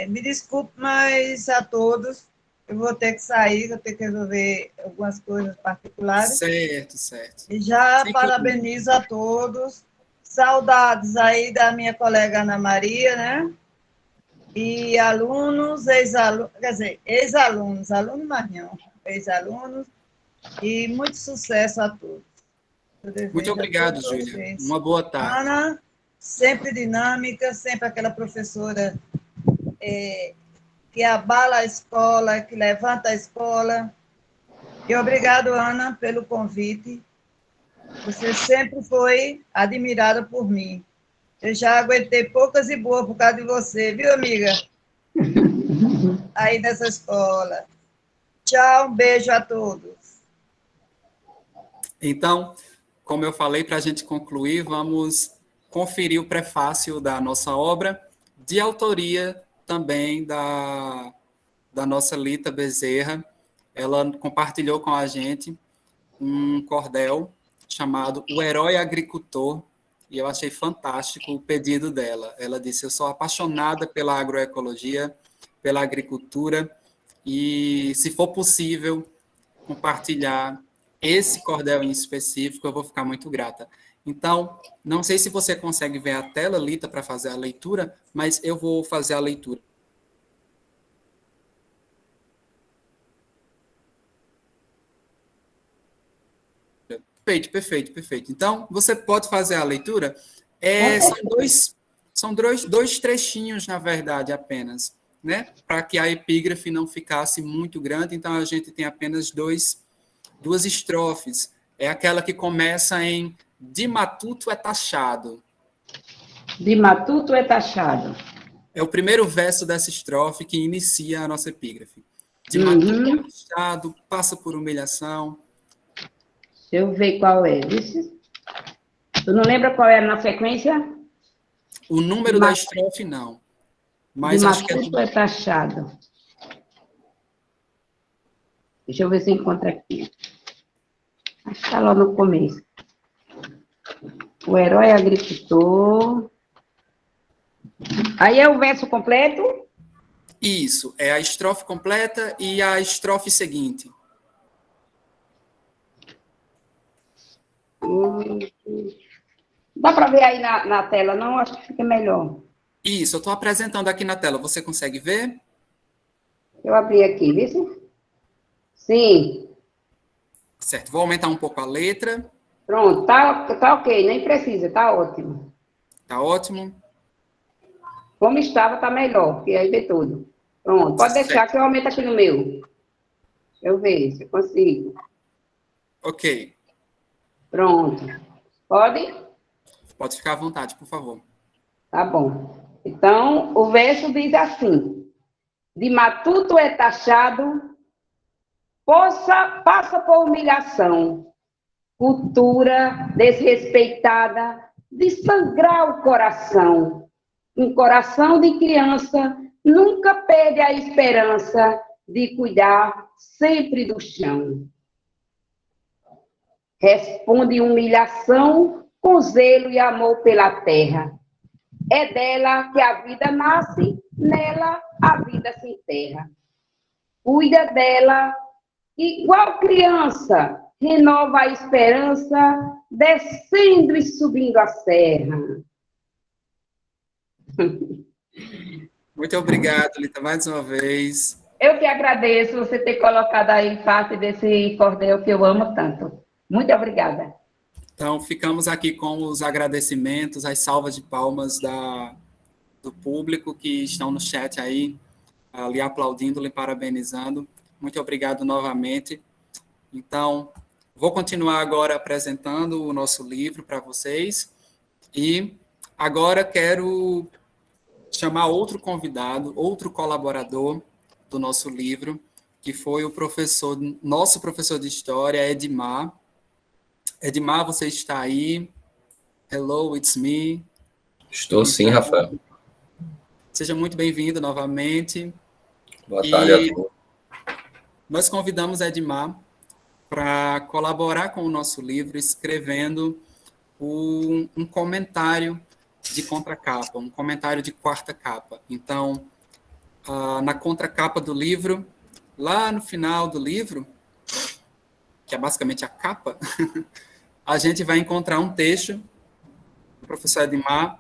Me desculpe, mas a todos, eu vou ter que sair, vou ter que resolver algumas coisas particulares. Certo. E já parabenizo a todos. Saudades aí da minha colega Ana Maria, né? E alunos, ex-alunos, quer dizer, ex-alunos, alunos mais não, ex-alunos, e muito sucesso a todos. Muito obrigado, Júlia. Uma boa tarde. Ana, sempre dinâmica, sempre aquela professora que abala a escola, que levanta a escola. E obrigado, Ana, pelo convite. Você sempre foi admirada por mim. Eu já aguentei poucas e boas por causa de você, viu, amiga? Aí nessa escola. Tchau, um beijo a todos. Então, como eu falei, para a gente concluir, vamos conferir o prefácio da nossa obra, de autoria também da nossa Lita Bezerra. Ela compartilhou com a gente um cordel chamado O Herói Agricultor, e eu achei fantástico o pedido dela. Ela disse: eu sou apaixonada pela agroecologia, pela agricultura, e, se for possível, compartilhar esse cordel em específico, eu vou ficar muito grata. Então, não sei se você consegue ver a tela, Lita, para fazer a leitura, mas eu vou fazer a leitura. Perfeito. Então, você pode fazer a leitura. São dois trechinhos, na verdade, apenas, né? Para que a epígrafe não ficasse muito grande, então a gente tem apenas duas estrofes. É aquela que começa em de matuto é taxado. De matuto é taxado. É o primeiro verso dessa estrofe que inicia a nossa epígrafe. De matuto é taxado, passa por humilhação. Deixa eu ver qual é. Tu não lembra qual era na sequência? O número da estrofe, não. Mas acho que é taxado. Deixa eu ver se encontro aqui. Acho que está lá no começo. O herói agricultor. Aí é o verso completo? Isso, é a estrofe completa e a estrofe seguinte. Dá para ver aí na tela, não? Acho que fica melhor. Isso, eu estou apresentando aqui na tela. Você consegue ver? Eu abri aqui, viu? Sim. Certo, vou aumentar um pouco a letra. Pronto, tá ok, nem precisa, tá ótimo. Tá ótimo. Como estava, tá melhor, porque aí vê tudo. Pronto, pode deixar que eu aumento aqui no meu. Deixa eu ver se eu consigo. Ok. Pronto. Pode? Pode ficar à vontade, por favor. Tá bom. Então, o verso diz assim: de matuto é taxado, passa por humilhação, cultura desrespeitada, de sangrar o coração. Um coração de criança nunca perde a esperança de cuidar sempre do chão. Responde humilhação com zelo e amor pela terra. É dela que a vida nasce, nela a vida se enterra. Cuida dela, igual criança, renova a esperança, descendo e subindo a serra. Muito obrigado, Lita, mais uma vez. Eu que agradeço você ter colocado aí parte desse cordel que eu amo tanto. Muito obrigada. Então, ficamos aqui com os agradecimentos, as salvas de palmas do público que estão no chat aí, lhe aplaudindo, lhe parabenizando. Muito obrigado novamente. Então, vou continuar agora apresentando o nosso livro para vocês. E agora quero chamar outro convidado, outro colaborador do nosso livro, que foi o nosso professor de História, Edmar. Edmar, você está aí? Hello, it's me. Estou sim, Rafael. Seja muito bem-vindo novamente. Boa tarde a todos. Nós convidamos Edmar para colaborar com o nosso livro, escrevendo um comentário de contracapa, um comentário de quarta capa. Então, na contracapa do livro, lá no final do livro, que é basicamente a capa, a gente vai encontrar um texto do professor Edmar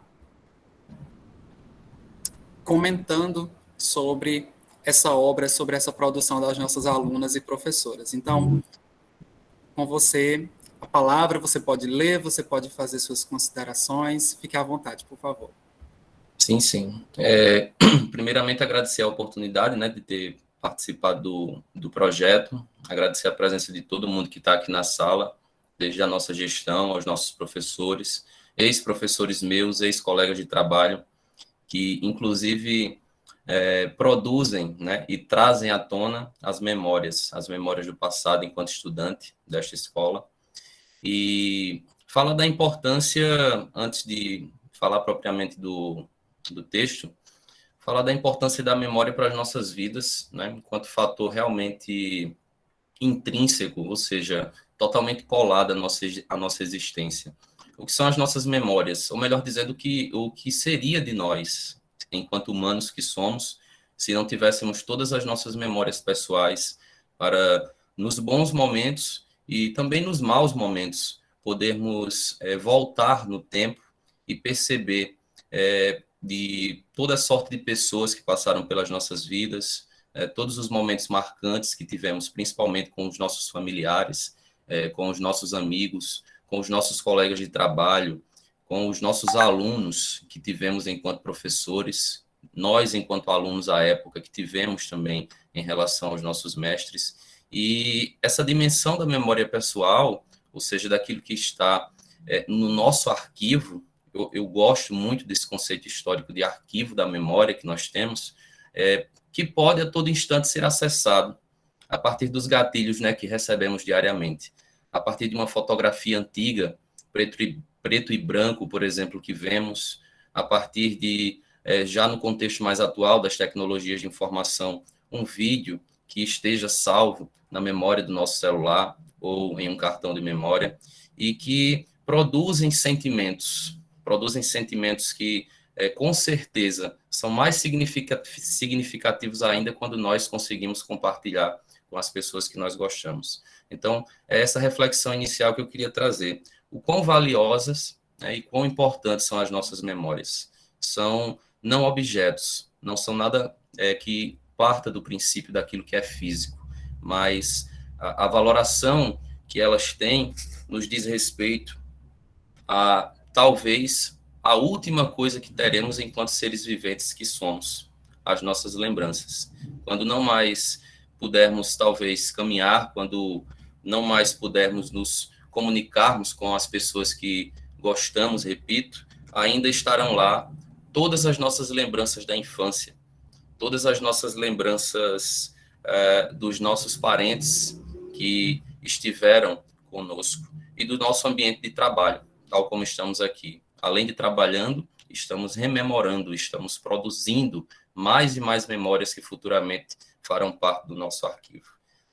comentando sobre essa obra, sobre essa produção das nossas alunas e professoras. Então, com você, a palavra, você pode ler, você pode fazer suas considerações, fique à vontade, por favor. Sim. Primeiramente, agradecer a oportunidade, né, de ter participado do projeto, agradecer a presença de todo mundo que está aqui na sala, desde a nossa gestão, aos nossos professores, ex-professores meus, ex-colegas de trabalho, que, inclusive, produzem, né, e trazem à tona as memórias do passado enquanto estudante desta escola. E fala da importância, antes de falar propriamente do texto, falar da importância da memória para as nossas vidas, né, enquanto fator realmente intrínseco, ou seja, totalmente colado à nossa existência. O que são as nossas memórias? Ou melhor dizendo, o que seria de nós, enquanto humanos que somos, se não tivéssemos todas as nossas memórias pessoais para nos bons momentos e também nos maus momentos, podermos voltar no tempo e perceber de toda sorte de pessoas que passaram pelas nossas vidas, todos os momentos marcantes que tivemos, principalmente com os nossos familiares, com os nossos amigos, com os nossos colegas de trabalho, com os nossos alunos que tivemos enquanto professores, nós enquanto alunos à época que tivemos também em relação aos nossos mestres. E essa dimensão da memória pessoal, ou seja, daquilo que está no nosso arquivo, eu gosto muito desse conceito histórico de arquivo da memória que nós temos, que pode a todo instante ser acessado a partir dos gatilhos, né, que recebemos diariamente. A partir de uma fotografia antiga, preto e branco, por exemplo, que vemos, a partir de, já no contexto mais atual das tecnologias de informação, um vídeo que esteja salvo na memória do nosso celular ou em um cartão de memória, e que produzem sentimentos que, com certeza, são mais significativos ainda quando nós conseguimos compartilhar com as pessoas que nós gostamos. Então, é essa reflexão inicial que eu queria trazer. O quão valiosas, né, e quão importantes são as nossas memórias. São não objetos, não são nada que parta do princípio daquilo que é físico, mas a valoração que elas têm nos diz respeito a, talvez, a última coisa que teremos enquanto seres viventes que somos, as nossas lembranças. Quando não mais pudermos, talvez, caminhar, quando não mais pudermos nos comunicarmos com as pessoas que gostamos, repito, ainda estarão lá todas as nossas lembranças da infância, todas as nossas lembranças dos nossos parentes que estiveram conosco e do nosso ambiente de trabalho, tal como estamos aqui. Além de trabalhando, estamos rememorando, estamos produzindo mais e mais memórias que futuramente farão parte do nosso arquivo.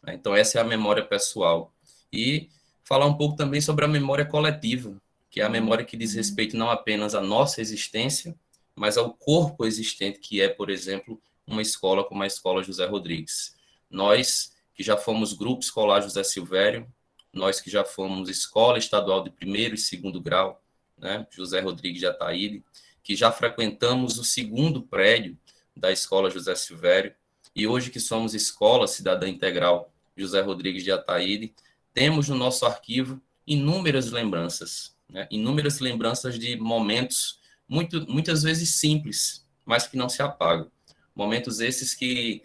Então, essa é a memória pessoal. E falar um pouco também sobre a memória coletiva, que é a memória que diz respeito não apenas à nossa existência, mas ao corpo existente, que é, por exemplo, uma escola como a Escola José Rodrigues. Nós, que já fomos Grupo Escolar José Silvério, nós que já fomos Escola Estadual de primeiro e segundo grau, né, José Rodrigues de Ataíde, que já frequentamos o segundo prédio da Escola José Silvério, e hoje que somos Escola Cidadã Integral José Rodrigues de Ataíde, temos no nosso arquivo inúmeras lembranças, né, inúmeras lembranças de momentos muitas vezes simples, mas que não se apagam. Momentos esses que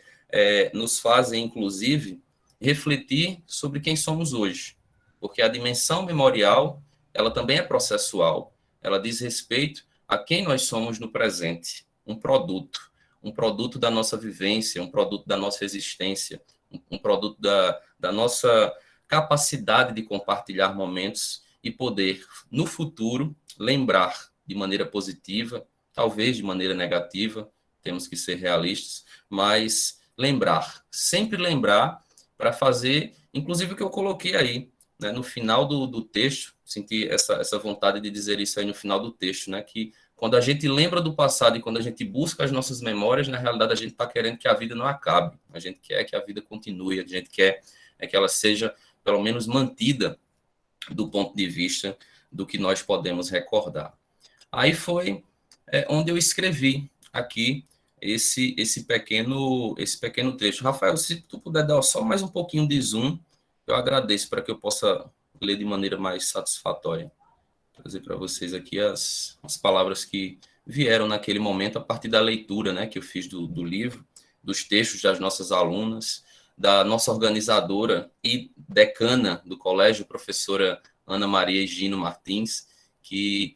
nos fazem, inclusive, refletir sobre quem somos hoje, porque a dimensão memorial, ela também é processual, ela diz respeito a quem nós somos no presente, um produto da nossa vivência, um produto da nossa existência, um produto da nossa capacidade de compartilhar momentos e poder, no futuro, lembrar de maneira positiva, talvez de maneira negativa, temos que ser realistas, mas lembrar, sempre lembrar, para fazer, inclusive o que eu coloquei aí, né, no final do texto, senti essa vontade de dizer isso aí no final do texto, né, que quando a gente lembra do passado e quando a gente busca as nossas memórias, na realidade a gente está querendo que a vida não acabe, a gente quer que a vida continue, a gente quer que ela seja, pelo menos, mantida do ponto de vista do que nós podemos recordar. Aí foi onde eu escrevi aqui esse pequeno trecho. Rafael, se tu puder dar só mais um pouquinho de zoom, eu agradeço para que eu possa ler de maneira mais satisfatória. Vou trazer para vocês aqui as palavras que vieram naquele momento a partir da leitura, né, que eu fiz do livro, dos textos das nossas alunas, da nossa organizadora e decana do colégio, professora Ana Maria Gino Martins, que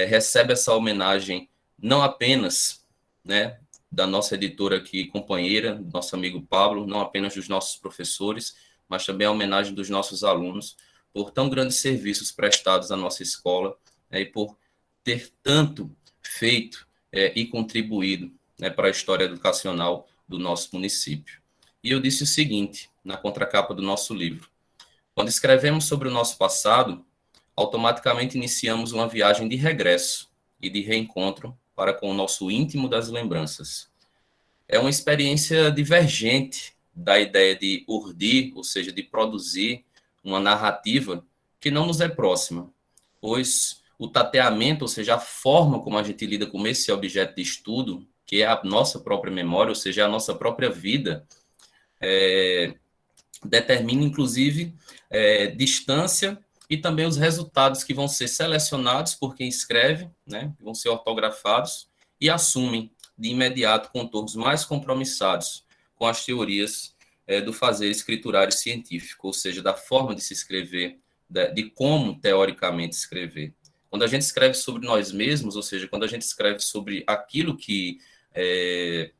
recebe essa homenagem não apenas, né, da nossa editora aqui, companheira, do nosso amigo Pablo, não apenas dos nossos professores, mas também a homenagem dos nossos alunos, por tão grandes serviços prestados à nossa escola, e por ter tanto feito e contribuído, né, para a história educacional do nosso município. E eu disse o seguinte, na contracapa do nosso livro: quando escrevemos sobre o nosso passado, automaticamente iniciamos uma viagem de regresso e de reencontro para com o nosso íntimo das lembranças. É uma experiência divergente da ideia de urdir, ou seja, de produzir uma narrativa que não nos é próxima, pois o tateamento, ou seja, a forma como a gente lida com esse objeto de estudo, que é a nossa própria memória, ou seja, a nossa própria vida, determina, inclusive, distância e também os resultados que vão ser selecionados por quem escreve, né, vão ser ortografados e assumem de imediato contornos mais compromissados com as teorias do fazer escriturário científico, ou seja, da forma de se escrever, de como teoricamente escrever. Quando a gente escreve sobre nós mesmos, ou seja, quando a gente escreve sobre aquilo que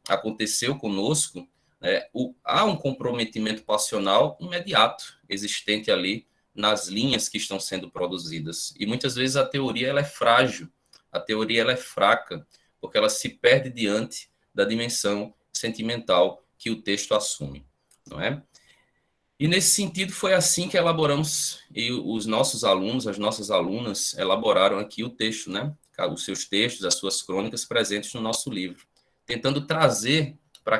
aconteceu conosco, há um comprometimento passional imediato existente ali nas linhas que estão sendo produzidas. E muitas vezes a teoria ela é frágil, a teoria ela é fraca, porque ela se perde diante da dimensão sentimental que o texto assume, não é? E nesse sentido foi assim que elaboramos, e os nossos alunos, as nossas alunas elaboraram aqui o texto, né? Os seus textos, as suas crônicas presentes no nosso livro, tentando trazer para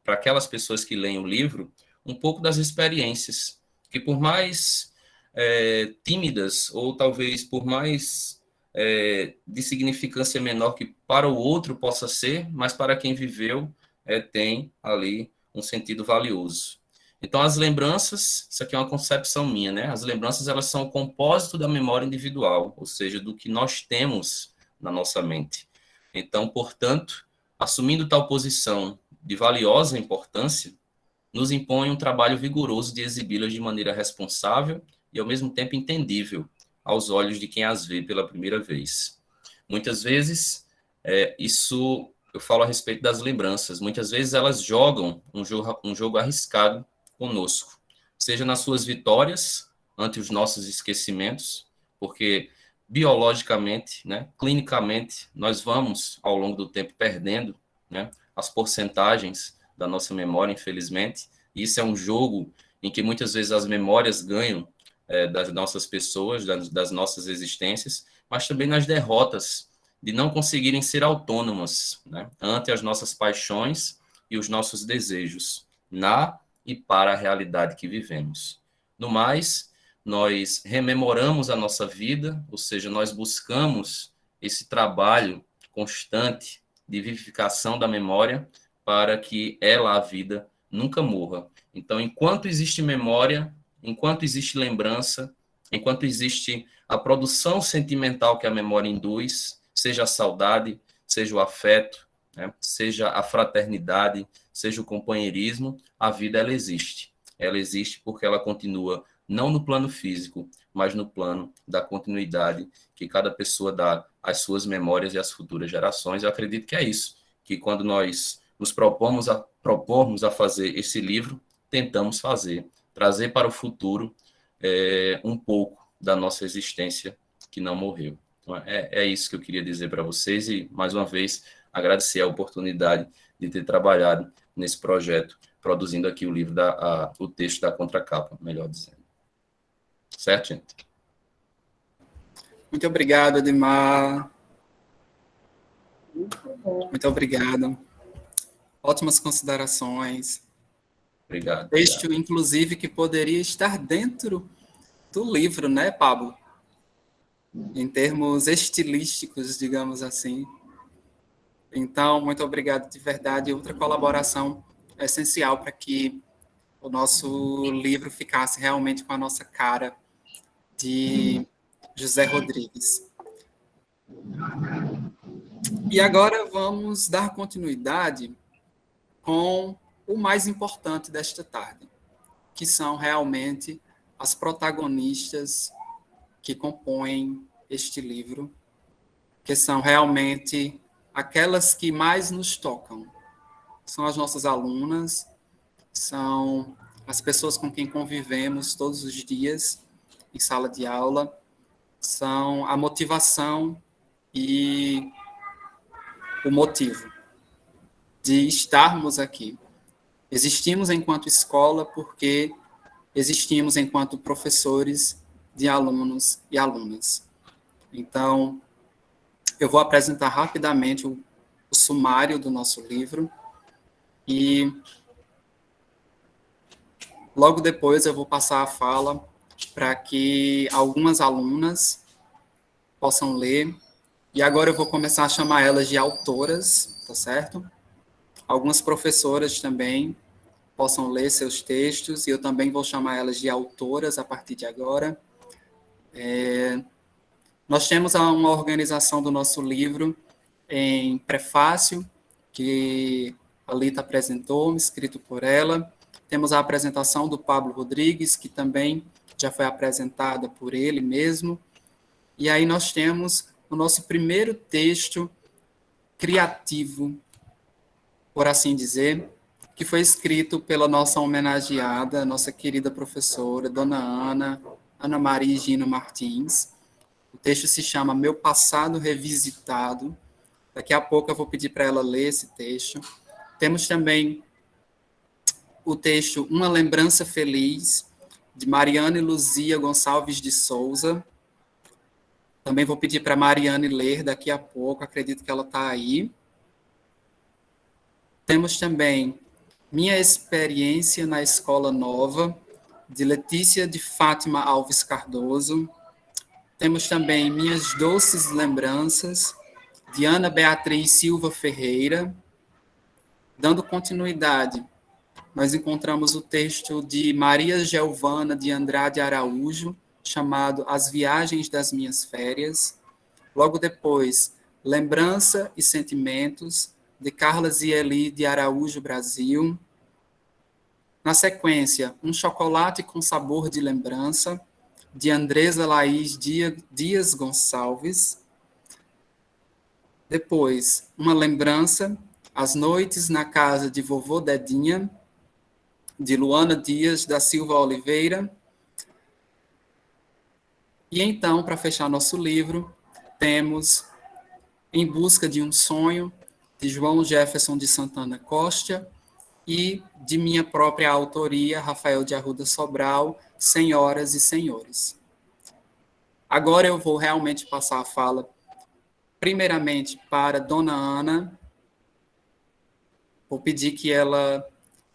aquelas pessoas que leem o livro um pouco das experiências, que por mais tímidas, ou talvez por mais de significância menor que para o outro possa ser, mas para quem viveu tem ali um sentido valioso. Então, as lembranças, isso aqui é uma concepção minha, né? As lembranças, elas são o compósito da memória individual, ou seja, do que nós temos na nossa mente. Então, portanto, assumindo tal posição de valiosa importância, nos impõe um trabalho vigoroso de exibi-las de maneira responsável e, ao mesmo tempo, entendível aos olhos de quem as vê pela primeira vez. Muitas vezes, isso eu falo a respeito das lembranças, muitas vezes elas jogam um jogo arriscado conosco, seja nas suas vitórias ante os nossos esquecimentos, porque biologicamente, né, clinicamente, nós vamos, ao longo do tempo, perdendo, né, as porcentagens da nossa memória, infelizmente. E isso é um jogo em que muitas vezes as memórias ganham das nossas pessoas, das nossas existências, mas também nas derrotas de não conseguirem ser autônomas, né, ante as nossas paixões e os nossos desejos, na e para a realidade que vivemos. No mais, nós rememoramos a nossa vida, ou seja, nós buscamos esse trabalho constante de vivificação da memória para que ela, a vida, nunca morra. Então, enquanto existe memória, enquanto existe lembrança, enquanto existe a produção sentimental que a memória induz, seja a saudade, seja o afeto, né, seja a fraternidade, seja o companheirismo, a vida ela existe. Ela existe porque ela continua não no plano físico, mas no plano da continuidade que cada pessoa dá às suas memórias e às futuras gerações. Eu acredito que é isso, que quando nós nos propomos a fazer esse livro, tentamos fazer, trazer para o futuro um pouco da nossa existência que não morreu. Então, é isso que eu queria dizer para vocês e, mais uma vez, agradecer a oportunidade de ter trabalhado nesse projeto, produzindo aqui o livro, o texto da contracapa, melhor dizendo. Certo, gente? Muito obrigado, Edmar. Muito obrigado. Ótimas considerações. Obrigado. Texto, inclusive, que poderia estar dentro do livro, né, Pablo? Em termos estilísticos, digamos assim. Então, muito obrigado de verdade. Outra colaboração essencial para que o nosso livro ficasse realmente com a nossa cara de José Rodrigues. E agora vamos dar continuidade com o mais importante desta tarde, que são realmente as protagonistas que compõem este livro, que são realmente aquelas que mais nos tocam. São as nossas alunas, são as pessoas com quem convivemos todos os dias em sala de aula, são a motivação e o motivo de estarmos aqui. Existimos enquanto escola porque existimos enquanto professores de alunos e alunas. Então, eu vou apresentar rapidamente o sumário do nosso livro e Logo depois eu vou passar a fala para que algumas alunas possam ler. E agora eu vou começar a chamar elas de autoras, tá certo? Algumas professoras também possam ler seus textos, e eu também vou chamar elas de autoras a partir de agora. Nós temos uma organização do nosso livro em prefácio, que a Lita apresentou, escrito por ela. Temos a apresentação do Pablo Rodrigues, que também já foi apresentada por ele mesmo. E aí nós temos o nosso primeiro texto criativo, por assim dizer, que foi escrito pela nossa homenageada, nossa querida professora, Dona Ana Maria Gino Martins. O texto se chama Meu Passado Revisitado. Daqui a pouco eu vou pedir para ela ler esse texto. Temos também o texto Uma Lembrança Feliz, de Mariane Luzia Gonçalves de Souza. Também vou pedir para a Mariane ler daqui a pouco, acredito que ela está aí. Temos também Minha Experiência na Escola Nova, de Letícia de Fátima Alves Cardoso. Temos também Minhas Doces Lembranças, de Ana Beatriz Silva Ferreira. Dando continuidade, nós encontramos o texto de Maria Giovana de Andrade Araújo, chamado As Viagens das Minhas Férias. Logo depois, Lembrança e Sentimentos, de Carla Zieli de Araújo Brasil. Na sequência, Um Chocolate com Sabor de Lembrança, de Andresa Laís Dias Gonçalves. Depois, Uma Lembrança, As Noites na Casa de Vovô Dedinha, de Luana Dias da Silva Oliveira. E então, para fechar nosso livro, temos Em Busca de um Sonho, de João Jefferson de Santana Costa, e de minha própria autoria, Rafael de Arruda Sobral, Senhoras e Senhores. Agora eu vou realmente passar a fala, primeiramente para Dona Ana. Vou pedir que ela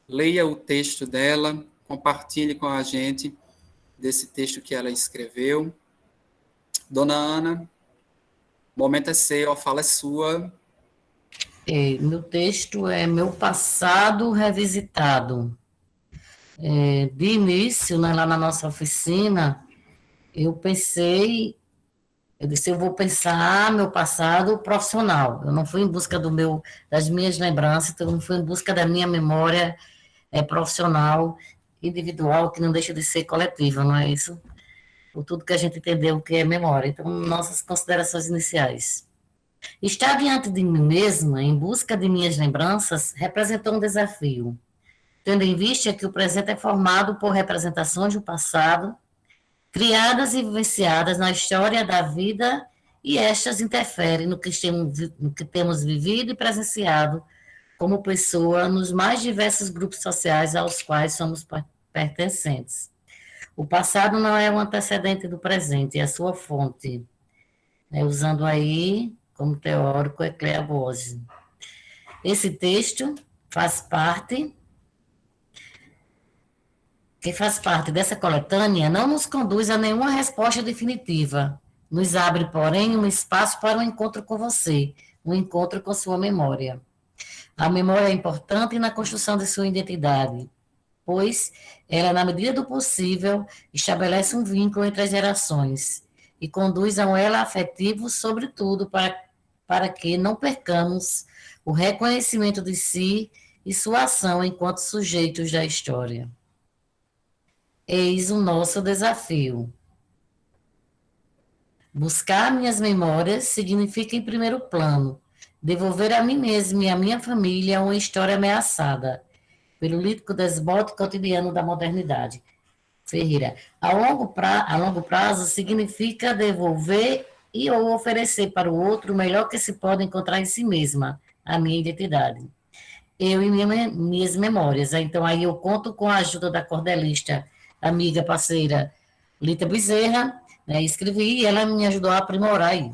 leia o texto dela, compartilhe com a gente desse texto que ela escreveu. Dona Ana, o momento é seu, a fala é sua. Meu texto é Meu Passado Revisitado. De início, né, lá na nossa oficina, eu disse, eu vou pensar meu passado profissional. Eu não fui em busca das minhas lembranças, eu não fui em busca da minha memória profissional, individual, que não deixa de ser coletiva, não é isso? Por tudo que a gente entendeu o que é memória. Então, nossas considerações iniciais. Estar diante de mim mesma, em busca de minhas lembranças, representou um desafio, tendo em vista que o presente é formado por representações do passado, criadas e vivenciadas na história da vida, e estas interferem no que temos vivido e presenciado como pessoa nos mais diversos grupos sociais aos quais somos pertencentes. O passado não é um antecedente do presente, é a sua fonte. Usando aí, como teórico, Ecléa Bose. Esse texto faz parte dessa coletânea, não nos conduz a nenhuma resposta definitiva. Nos abre, porém, um espaço para um encontro com você, um encontro com sua memória. A memória é importante na construção de sua identidade, pois ela, na medida do possível, estabelece um vínculo entre as gerações e conduz a um elo afetivo, sobretudo, para que não percamos o reconhecimento de si e sua ação enquanto sujeitos da história. Eis o nosso desafio. Buscar minhas memórias significa, em primeiro plano, devolver a mim mesmo e a minha família uma história ameaçada pelo lítico desbote cotidiano da modernidade. Ferreira. A longo prazo significa devolver e ou oferecer para o outro o melhor que se pode encontrar em si mesma, a minha identidade. Eu e minhas memórias. Então, aí eu conto com a ajuda da cordelista, amiga, parceira, Lita Bezerra, né, escrevi e ela me ajudou a aprimorar aí.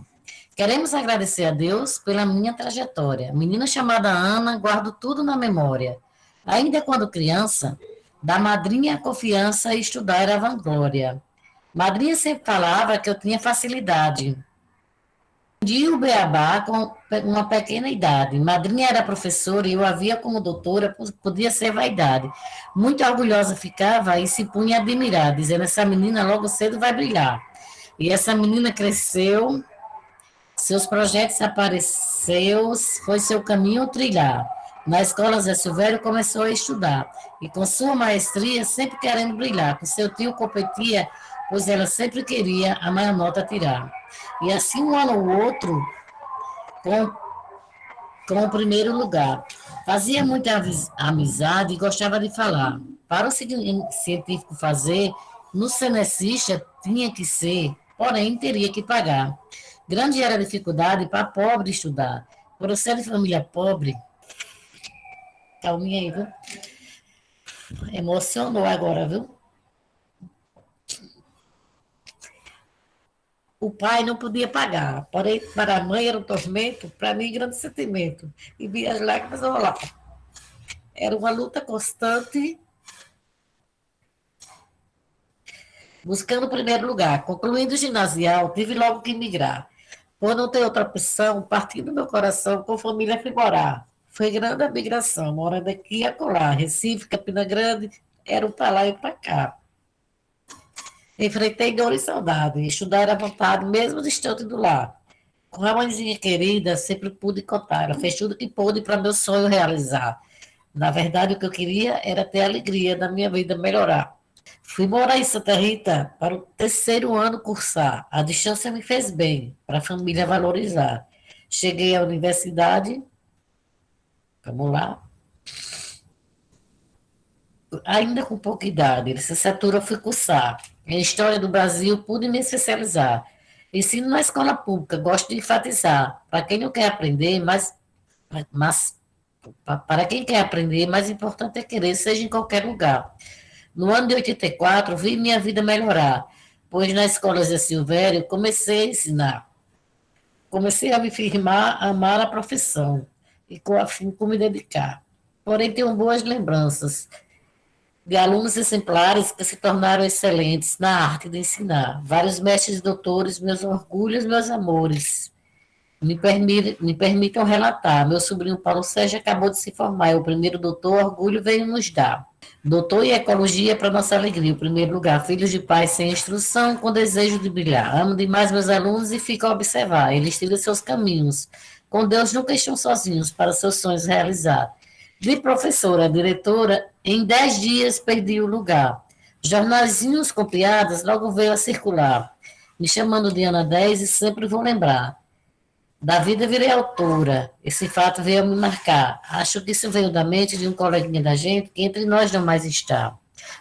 Queremos agradecer a Deus pela minha trajetória. Menina chamada Ana, guardo tudo na memória. Ainda quando criança, Da madrinha a confiança e estudar era vanglória. Madrinha sempre falava que eu tinha facilidade. Aprendi o beabá com uma pequena idade. Madrinha era professora e eu a via como doutora, podia ser vaidade. Muito orgulhosa ficava e se punha a admirar, dizendo, essa menina logo cedo vai brilhar. E essa menina cresceu, seus projetos apareceu, foi seu caminho trilhar. Na escola Zé Silvério começou a estudar, e com sua maestria sempre querendo brilhar. Com seu tio competia, pois ela sempre queria a maior nota tirar. E assim um ano ou outro, com o primeiro lugar. Fazia muita amizade e gostava de falar. Para o científico fazer, no cenecista tinha que ser, porém teria que pagar. Grande era a dificuldade para pobre estudar. Por eu ser de família pobre, calminha aí, viu? Emocionou agora, viu? O pai não podia pagar, porém, para a mãe era um tormento, para mim, grande sentimento. E vi as lágrimas rolar. Era uma luta constante, buscando o primeiro lugar. Concluindo o ginasial, tive logo que migrar. Por não ter outra opção, partindo meu coração, com família fui morar. Foi grande a migração, morando aqui e acolá. Recife, Campina Grande, era um para lá e para cá. Enfrentei dor e saudade, estudar à vontade, mesmo distante do lar. Com a mãezinha querida, sempre pude contar. Ela fez tudo que pôde para meu sonho realizar. Na verdade, o que eu queria era ter a alegria da minha vida melhorar. Fui morar em Santa Rita para o 3º ano cursar. A distância me fez bem, para a família valorizar. Cheguei à universidade, vamos lá, ainda com pouca idade, licenciatura fui cursar. Em História do Brasil, pude me especializar. Ensino na escola pública, gosto de enfatizar. Para quem não quer aprender, mas para quem quer aprender, mais importante é querer, seja em qualquer lugar. No ano de 84, vi minha vida melhorar, pois na escola Zé Silvério comecei a ensinar. Comecei a me firmar, a amar a profissão e com afinco me dedicar. Porém, tenho boas lembranças de alunos exemplares que se tornaram excelentes na arte de ensinar. Vários mestres e doutores, meus orgulhos, meus amores. Me permitam relatar. Meu sobrinho Paulo Sérgio acabou de se formar. É o primeiro doutor, orgulho veio nos dar. Doutor em ecologia para nossa alegria. O primeiro lugar, filhos de pais sem instrução, com desejo de brilhar. Amo demais meus alunos e fico a observar. Eles trilham seus caminhos. Com Deus nunca estão sozinhos para seus sonhos realizar. De professora a diretora, em 10 dias perdi o lugar. Jornaizinhos com piadas logo veio a circular. Me chamando de Ana 10 e sempre vou lembrar. Da vida virei autora. Esse fato veio a me marcar. Acho que isso veio da mente de um coleguinha da gente que entre nós não mais está.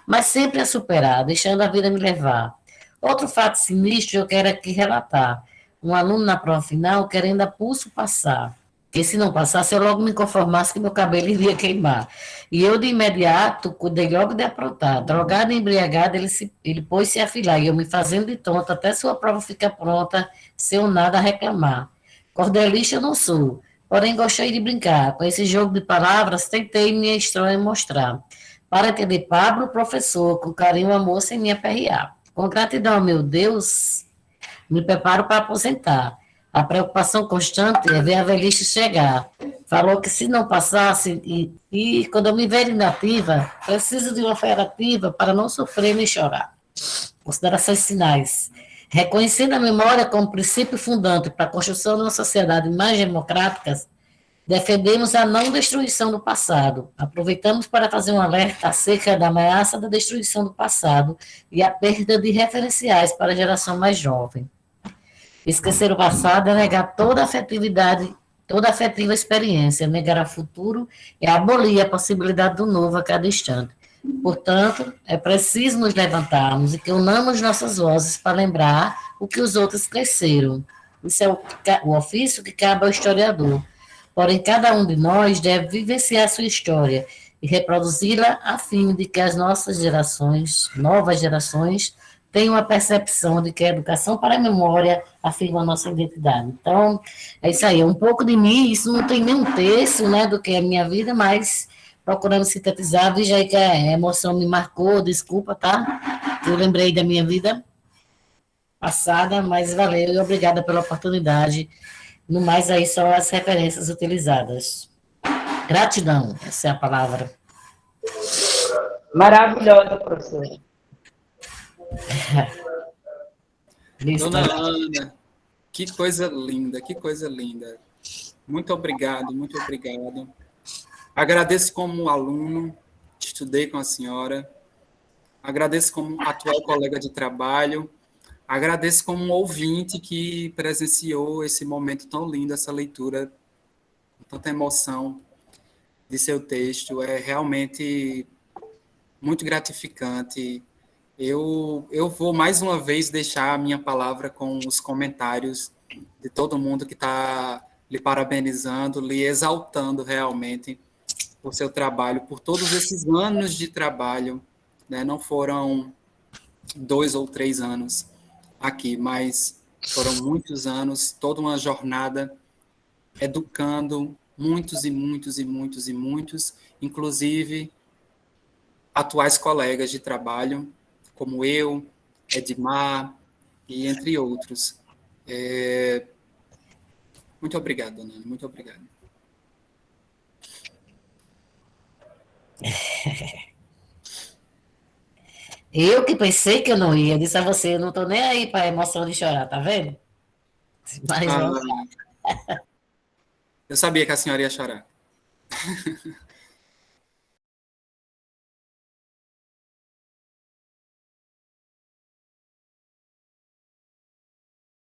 Mas sempre a superar, deixando a vida me levar. Outro fato sinistro eu quero aqui relatar. Um aluno na prova final querendo a pulso passar. Que se não passasse, eu logo me conformasse que meu cabelo iria queimar. E eu, de imediato, cuidei logo de aprontar. Drogado e embriagado, ele pôs-se a afilar, e eu me fazendo de tonta, até sua prova ficar pronta, sem eu nada a reclamar. Cordelista eu não sou, porém gostei de brincar. Com esse jogo de palavras, tentei minha história mostrar. Para entender Pablo, professor, com carinho, amor, sem me aperrear. Com gratidão ao meu Deus, me preparo para aposentar. A preocupação constante é ver a velhice chegar. Falou que se não passasse, e quando eu me ver inativa, preciso de uma ferativa para não sofrer nem chorar. Considerações finais. Reconhecendo a memória como princípio fundante para a construção de uma sociedade mais democrática, defendemos a não destruição do passado. Aproveitamos para fazer um alerta acerca da ameaça da destruição do passado e a perda de referenciais para a geração mais jovem. Esquecer o passado é negar toda a afetividade, toda a afetiva experiência, negar o futuro é abolir a possibilidade do novo a cada instante. Portanto, é preciso nos levantarmos e que unamos nossas vozes para lembrar o que os outros cresceram. Isso é o ofício que cabe ao historiador. Porém, cada um de nós deve vivenciar sua história e reproduzi-la a fim de que as nossas gerações, novas gerações, tenham a percepção de que a educação para a memória afirma a nossa identidade. Então, é isso aí, é um pouco de mim, isso não tem nem um terço, né, do que é a minha vida, mas procurando sintetizar, veja aí que a emoção me marcou, desculpa, tá? Eu lembrei da minha vida passada, mas valeu e obrigada pela oportunidade. No mais, aí só as referências utilizadas. Gratidão, essa é a palavra. Maravilhosa, professora. Dona Ana, que coisa linda, que coisa linda. Muito obrigado, muito obrigado. Agradeço como aluno, estudei com a senhora. Agradeço como atual colega de trabalho. Agradeço como um ouvinte que presenciou esse momento tão lindo, essa leitura, com tanta emoção de seu texto. É realmente muito gratificante. Eu vou mais uma vez deixar a minha palavra com os comentários de todo mundo que está lhe parabenizando, lhe exaltando realmente por seu trabalho, por todos esses anos de trabalho, né? Não foram 2 ou 3 anos aqui, mas foram muitos anos, toda uma jornada educando muitos e muitos e muitos e muitos, inclusive atuais colegas de trabalho, como eu, Edmar, e entre outros. Muito obrigado, Dona Ana, muito obrigado. Eu que pensei que eu não ia, disse a você, eu não estou nem aí para a emoção de chorar, tá vendo? Mas, Eu sabia que a senhora ia chorar.